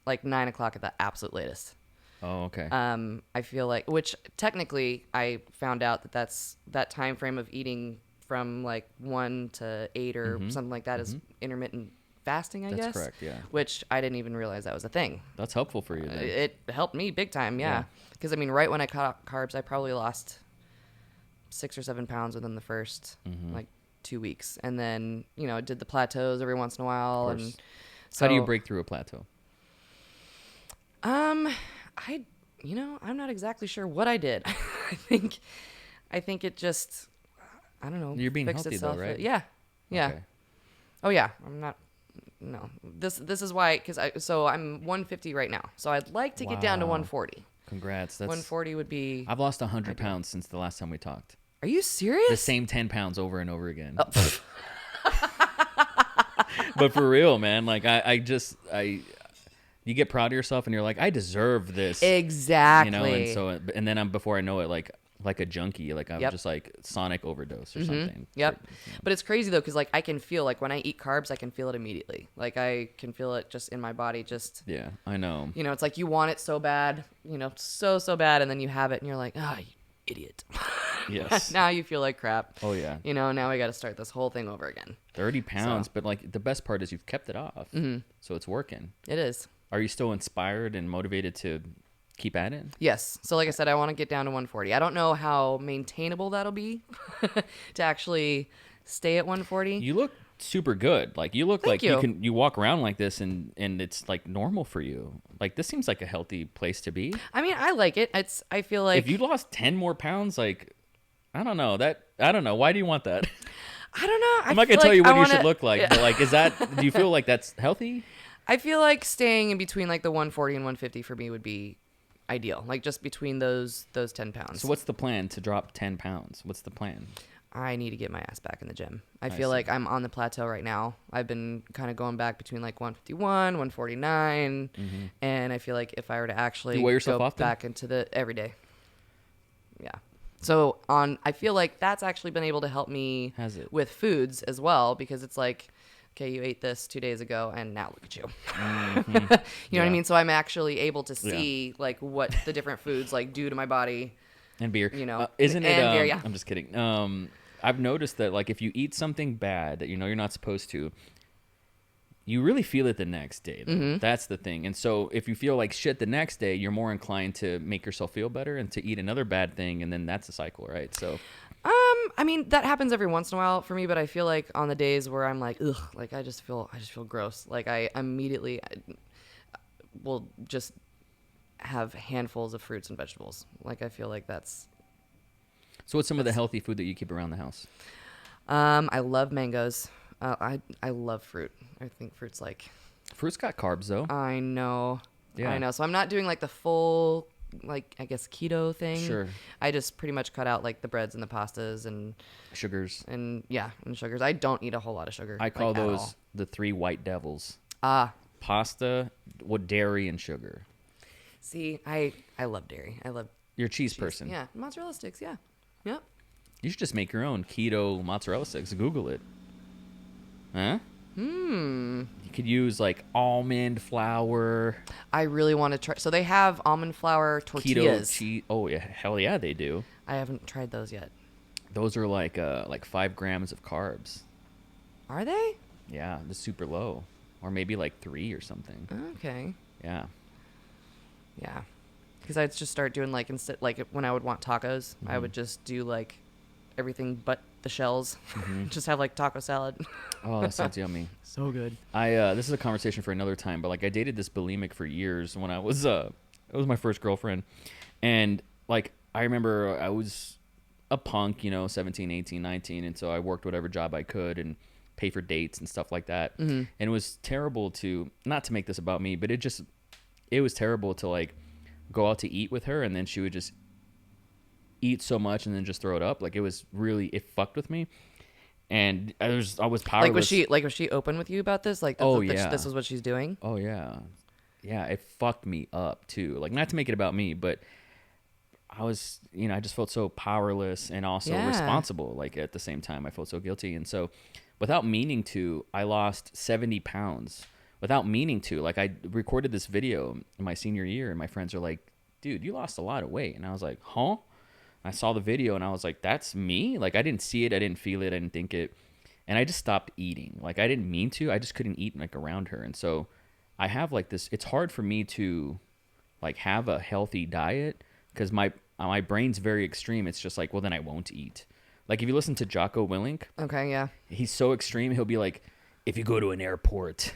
like 9 o'clock at the absolute latest. Oh, okay. I feel like, which technically I found out that's that time frame of eating from like 1 to 8 or something like that is intermittent fasting, I guess. That's correct, yeah. Which I didn't even realize that was a thing. That's helpful for you then. It helped me big time, yeah. Yeah. Because I mean, right when I cut out carbs, I probably lost 6 or 7 pounds within the first like 2 weeks, and then did the plateaus every once in a while. Of course. And so, How do you break through a plateau? I'm not exactly sure what I did. I think it just, I don't know. You're being fixed healthy itself. though, right? Yeah. Okay. Oh yeah. I'm not. No. This is why, because I'm 150 right now. So I'd like to get down to Wow. 140. Congrats. That's 140 would be. I've lost 100 pounds since the last time we talked. Are you serious? The same 10 pounds over and over again. Oh. But for real, man, like you get proud of yourself and you're like, I deserve this. Exactly. And then before I know it, like a junkie, like I'm just like sonic overdose or something. Yep. But it's crazy though, because like I can feel like when I eat carbs, I can feel it immediately. Like I can feel it just in my body. Just Yeah, I know. it's like you want it so bad, so bad, and then you have it, and you're like, you idiot. Yes. Now you feel like crap. Oh yeah. Now we got to start this whole thing over again. 30 pounds, but like the best part is you've kept it off, so it's working. It is. Are you still inspired and motivated to keep at it? Yes. So like I said, I want to get down to 140. I don't know how maintainable that'll be to actually stay at 140. You look super good. Like you look Thank like you. you walk around like this and it's like normal for you. Like this seems like a healthy place to be. I mean, I like it. I feel like If you lost 10 more pounds, like I don't know. Why do you want that? I don't know. I'm not gonna tell you what you should look like, but like, do you feel like that's healthy? I feel like staying in between like the 140 and 150 for me would be ideal. Like just between those 10 pounds. So what's the plan to drop 10 pounds? What's the plan? I need to get my ass back in the gym. I feel see. like I'm on the plateau right now. I've been kind of going back between like 151, 149, and I feel like if I were to actually You weigh yourself go often? back into the every day. Yeah. So I feel like that's actually been able to help me Has it? with foods as well, because it's like, okay, you ate this 2 days ago and now look at you. You know what Yeah. I mean? So I'm actually able to see like what the different foods like do to my body. And beer. You know, Isn't it? and beer, yeah. I'm just kidding. I've noticed that like if you eat something bad that you know you're not supposed to, you really feel it the next day. Though. That's the thing. And so if you feel like shit the next day, you're more inclined to make yourself feel better and to eat another bad thing, and then that's a cycle, right? So I mean, that happens every once in a while for me, but I feel like on the days where I'm like, ugh, like I just feel gross. Like I immediately will just have handfuls of fruits and vegetables. Like I feel like that's. So what's some of the healthy food that you keep around the house? I love mangoes. I love fruit. I think fruit's like. Fruit's got carbs though. I know. Yeah. I know. So I'm not doing like the full, like I guess keto thing. Sure. I just pretty much cut out like the breads and the pastas and Sugars. and sugars. I don't eat a whole lot of sugar. I call like, at those all. the 3 white devils. Ah. Pasta, dairy, and sugar. See, I love dairy. I love You're a cheese cheese. person. Yeah, mozzarella sticks. Yeah, yep. You should just make your own keto mozzarella sticks. Google it. Huh? You could use like almond flour, I really want to try. So they have almond flour keto tortillas. cheese. Oh yeah, hell yeah, they do. I haven't tried those yet. Those are like 5 grams of carbs. Are they? Yeah, they're super low, or maybe like 3 or something. Okay. Yeah. Yeah. Because I'd just start doing like instead like when I would want tacos, I would just do like everything but the shells. Just have like taco salad. Oh, that sounds yummy. So good. This is a conversation for another time, but like I dated this bulimic for years when I was it was my first girlfriend, and like I remember I was a punk, 17, 18, 19, and so I worked whatever job I could and pay for dates and stuff like that. And it was terrible to not to make this about me, but it was terrible to like go out to eat with her and then she would just eat so much and then just throw it up. Like it fucked with me. And I was powerless. Was she open with you about this? Like, this is what she's doing. Oh yeah, yeah. It fucked me up too. Like, not to make it about me, but I was, I just felt so powerless and also responsible. Like at the same time, I felt so guilty, and so without meaning to, I lost 70 pounds. Without meaning to, like I recorded this video in my senior year, and my friends are like, "Dude, you lost a lot of weight," and I was like, "Huh?" I saw the video and I was like, that's me? Like I didn't see it, I didn't feel it, I didn't think it. And I just stopped eating. Like I didn't mean to, I just couldn't eat like around her. And so I have like this, it's hard for me to like have a healthy diet because my brain's very extreme. It's just like, well then I won't eat. Like if you listen to Jocko Willink, Okay, yeah. he's so extreme, he'll be like, if you go to an airport,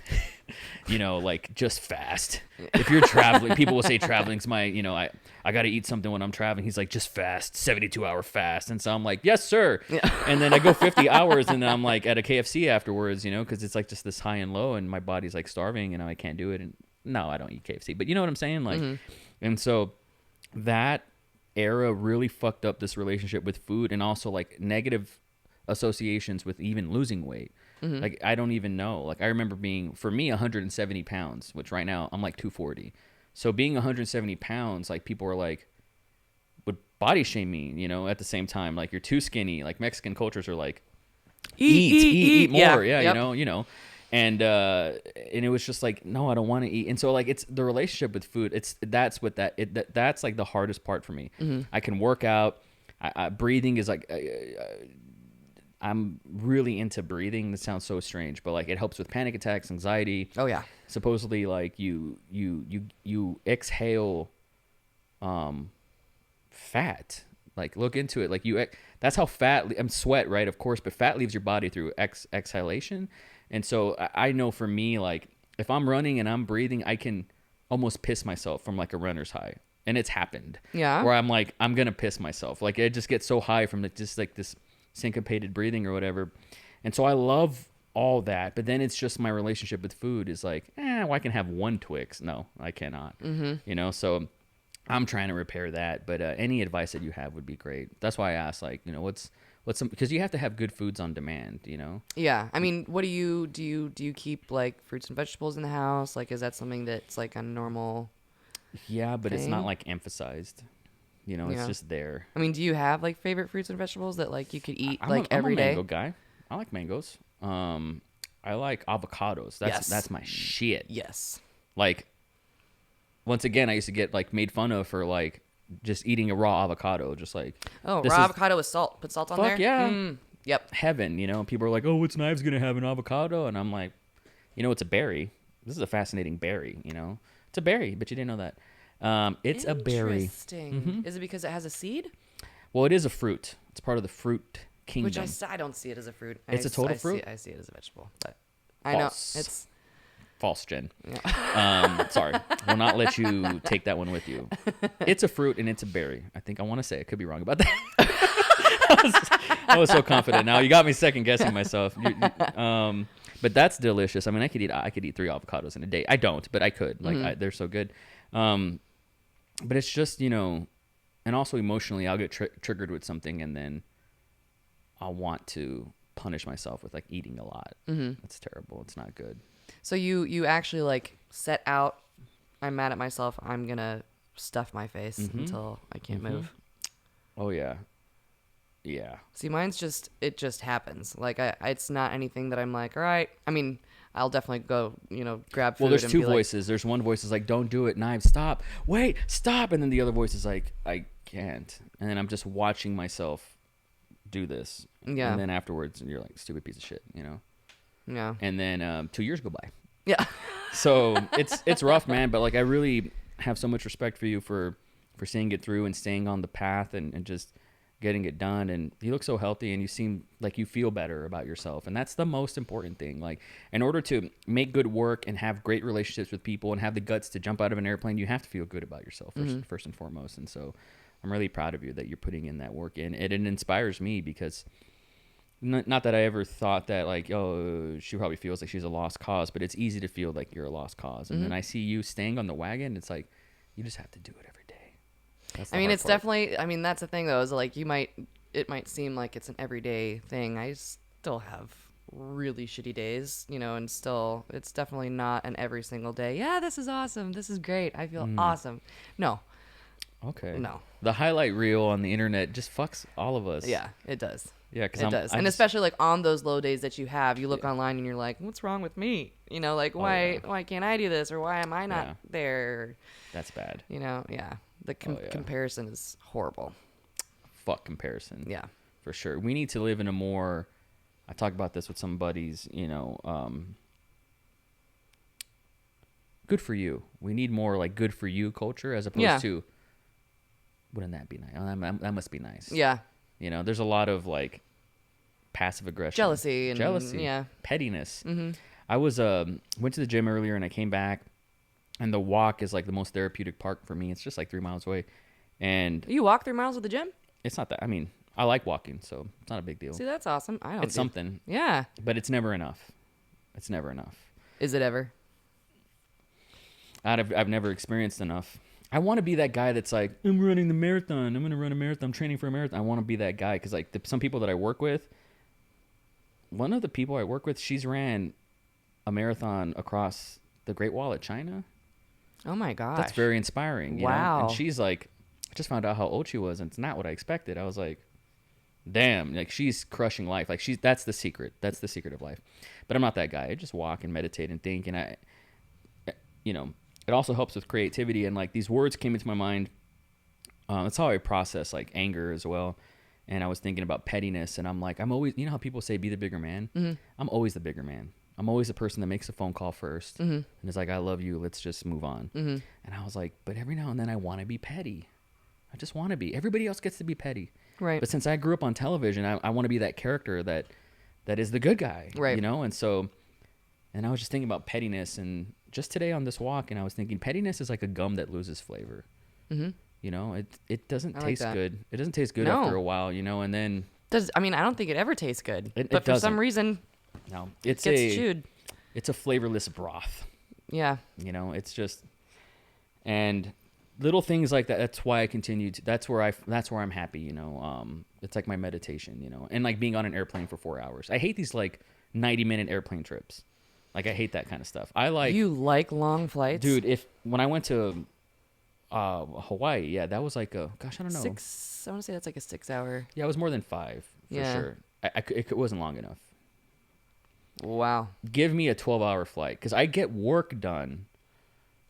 like just fast. If you're traveling, people will say traveling's I got to eat something when I'm traveling. He's like, just fast, 72-hour fast. And so I'm like, yes, sir. Yeah. And then I go 50 hours and then I'm like at a KFC afterwards, because it's like just this high and low and my body's like starving and I can't do it. And no, I don't eat KFC, but you know what I'm saying? Like, and so that era really fucked up this relationship with food and also like negative associations with even losing weight. Like, I don't even know. Like, I remember being, for me, 170 pounds, which right now I'm like 240. So being 170 pounds, like people were like, would body shame me, at the same time, like you're too skinny. Like Mexican cultures are like, eat more. Yeah. Yep. And it was just like, no, I don't want to eat. And so like, it's the relationship with food. That's like the hardest part for me. I can work out. Breathing is like, I'm really into breathing. This sounds so strange, but like it helps with panic attacks, anxiety. Oh yeah. Supposedly, like you exhale fat. Like, look into it. Like, that's how fat, sweat, right? Of course, but fat leaves your body through exhalation. And so I know for me, like, if I'm running and I'm breathing, I can almost piss myself from like a runner's high. And it's happened. Yeah. Where I'm like, I'm going to piss myself. Like, it just gets so high from just like this syncopated breathing or whatever. And so I love all that. But then it's just my relationship with food is like, well, I can have one Twix. No, I cannot. You know, so I'm trying to repair that. But any advice that you have would be great. That's why I asked, like, you know, what's some, because you have to have good foods on demand, you know? Yeah. I mean, what do you keep like fruits and vegetables in the house? Like, is that something that's like a normal Yeah, but it's not thing? like emphasized. You know, it's Yeah. just there. I mean, do you have like favorite fruits and vegetables that like you could eat I'm like I'm every a day? mango guy. I like mangoes. I like avocados. Yes. That's my shit. Yes. Like, once again, I used to get like made fun of for like just eating a raw avocado, just like, Oh, this raw is avocado with salt. Put salt on Fuck there. yeah. Yep. heaven. You know, people are like, "Oh, what's Knives gonna have an avocado?" And I'm like, you know, it's a berry. This is a fascinating berry. You know, it's a berry, but you didn't know that. It's a berry. Interesting. Is it because it has a seed? Well, it is a fruit. It's part of the fruit kingdom. Which I don't see it as a fruit. It's a total fruit? I see it as a vegetable, but I know False. it's False, Jen. Sorry. Will not let you take that one with you. It's a fruit and it's a berry. I want to say. I could be wrong about that. I was so confident. Now you got me second guessing myself. But that's delicious. I mean, I could eat 3 avocados in a day. I don't, but I could. Like, they're so good. But it's just, you know, and also emotionally, I'll get triggered with something and then I'll want to punish myself with like eating a lot. It's terrible. It's not good. so you actually like set out. I'm mad at myself. I'm gonna stuff my face until I can't move. Oh yeah. Yeah. See, mine's it just happens. Like it's not anything that I'm like, all right. I mean, I'll definitely go, you know, grab food. Well, there's and two be like, voices. There's one voice is like, "Don't do it, Knives. Stop. Wait, stop." And then the other voice is like, "I can't." And then I'm just watching myself do this. Yeah. And then afterwards, you're like, "Stupid piece of shit," you know. yeah, And then 2 years go by. yeah. So it's rough, man. But like, I really have so much respect for you for seeing it through and staying on the path and just getting it done. And you look so healthy and you seem like you feel better about yourself. And that's the most important thing. Like, in order to make good work and have great relationships with people and have the guts to jump out of an airplane, you have to feel good about yourself first and foremost. And so I'm really proud of you that you're putting in that work. And it inspires me because not that I ever thought that like, oh, she probably feels like she's a lost cause, but it's easy to feel like you're a lost cause. And then I see you staying on the wagon. It's like, you just have to do it every day. That's the I mean, hard it's part. definitely. I mean, that's the thing though. Is like it might seem like it's an everyday thing. I still have really shitty days, you know, and still, it's definitely not an every single day. Yeah, this is awesome. This is great. I feel awesome. No, Okay. no. The highlight reel on the internet just fucks all of us. Yeah, it does. Yeah, because It does. And especially like on those low days that you have, you look online and you're like, what's wrong with me? You know, like why can't I do this, or why am I not Yeah. there? that's bad. You know, yeah. The comparison is horrible. Fuck comparison. Yeah. For sure. We need to live in a more, I talk about this with some buddies, you know, good for you. We need more like good for you culture as opposed to, wouldn't that be nice? Oh, that must be nice. Yeah. You know, there's a lot of like passive aggression, Jealousy, yeah. pettiness. I was went to the gym earlier and I came back, and the walk is like the most therapeutic part for me. It's just like 3 miles away, and You walk 3 miles at the gym? it's not that. I mean, I like walking, so it's not a big deal. See, that's awesome. I don't. It's something, Yeah. but it's never enough. It's never enough. Is it ever? I've never experienced enough. I want to be that guy that's like, I'm running the marathon. I'm going to run a marathon. I'm training for a marathon. I want to be that guy because like some people that I work with, one of the people I work with, she's ran a marathon across the Great Wall of China. Oh my gosh. That's very inspiring. You know? Wow. And she's like, I just found out how old she was, and it's not what I expected. I was like, damn, like she's crushing life. Like that's the secret. That's the secret of life. But I'm not that guy. I just walk and meditate and think, and you know, it also helps with creativity. And like these words came into my mind. That's how I process like anger as well. And I was thinking about pettiness, and I'm like, I'm always, you know how people say be the bigger man? I'm always the bigger man. I'm always the person that makes a phone call first and is like, I love you. Let's just move on. And I was like, but every now and then I want to be petty. I just want to be. Everybody else gets to be petty. Right. But since I grew up on television, I want to be that character that is the good guy. Right. You know? And so, and I was just thinking about pettiness. And just today on this walk, and I was thinking pettiness is like a gum that loses flavor. You know, it doesn't taste good. It doesn't taste good after a while, you know, and then. I don't think it ever tastes good. But for some reason, no, it gets chewed. It's a flavorless broth. Yeah. You know, it's just, and little things like that. That's why I continue to. That's where I'm happy. You know, it's like my meditation. You know, and like being on an airplane for 4 hours. I hate these like 90-minute airplane trips. Like I hate that kind of stuff. You like long flights, dude. When I went to Hawaii, yeah, that was like I don't know. I want to say that's like a 6 hour. Yeah, it was more than 5 for sure. It wasn't long enough. Wow. Give me a 12-hour flight because I get work done,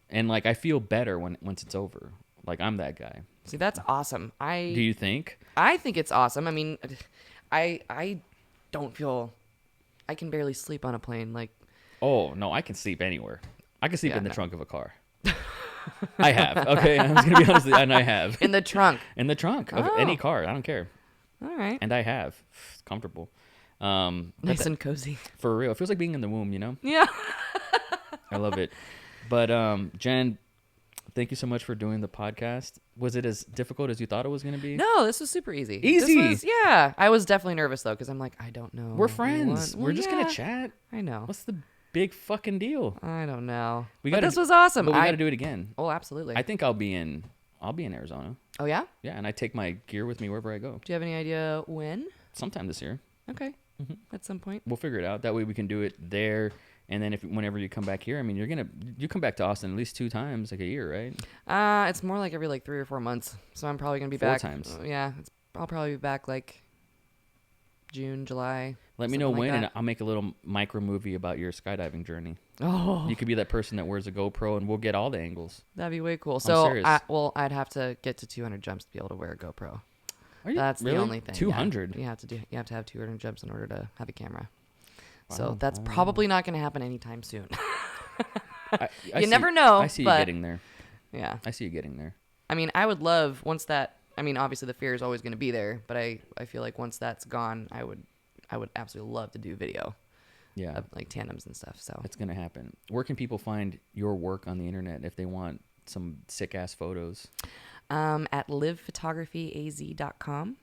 and like I feel better once it's over. Like I'm that guy. See, that's awesome. Do you think? I think it's awesome. I mean, I don't feel. I can barely sleep on a plane. Like. Oh no, I can sleep anywhere. I can sleep in the trunk of a car. I have. Okay, I'm just gonna be honest, and I have. In the trunk. In the trunk of any car. I don't care. All right. And I have. It's comfortable. Nice and cozy. For real. It feels like being in the womb, you know? Yeah. I love it. But Jen, thank you so much for doing the podcast. Was it as difficult as you thought it was going to be? No, this was super easy. Easy? Yeah. I was definitely nervous, though, because I'm like, I don't know. We're friends. We're just going to chat. I know. What's the big fucking deal? I don't know. But this was awesome. But we got to do it again. Oh, absolutely. I think I'll be in Arizona. Oh, yeah? Yeah, and I take my gear with me wherever I go. Do you have any idea when? Sometime this year. Okay. At some point. We'll figure it out. That way we can do it there. And then whenever you come back here, I mean, you come back to Austin at least 2 times like a year, right? It's more like every like 3 or 4 months. So I'm probably going to be 4 back. times. Yeah. I'll probably be back like June, July. Let me know like when, that. and I'll make a little micro movie about your skydiving journey. Oh. You could be that person that wears a GoPro, and we'll get all the angles. That'd be way cool. I'm So, serious. I'd have to get to 200 jumps to be able to wear a GoPro. Are you That's really? the only thing. 200? Yeah. You have to have 200 jumps in order to have a camera. Wow. So that's probably not going to happen anytime soon. You never know. I see you getting there. Yeah. I see you getting there. I mean, I would love once that. I mean, obviously the fear is always going to be there, but I feel like once that's gone, I would absolutely love to do video. Yeah. Of like tandems and stuff. So It's going to happen. Where can people find your work on the internet if they want some sick ass photos? At livephotographyaz.com.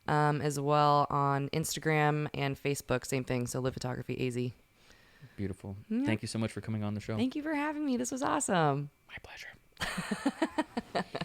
As well on Instagram and Facebook, same thing. So Live Photography AZ. Beautiful. Yeah. Thank you so much for coming on the show. Thank you for having me. This was awesome. My pleasure.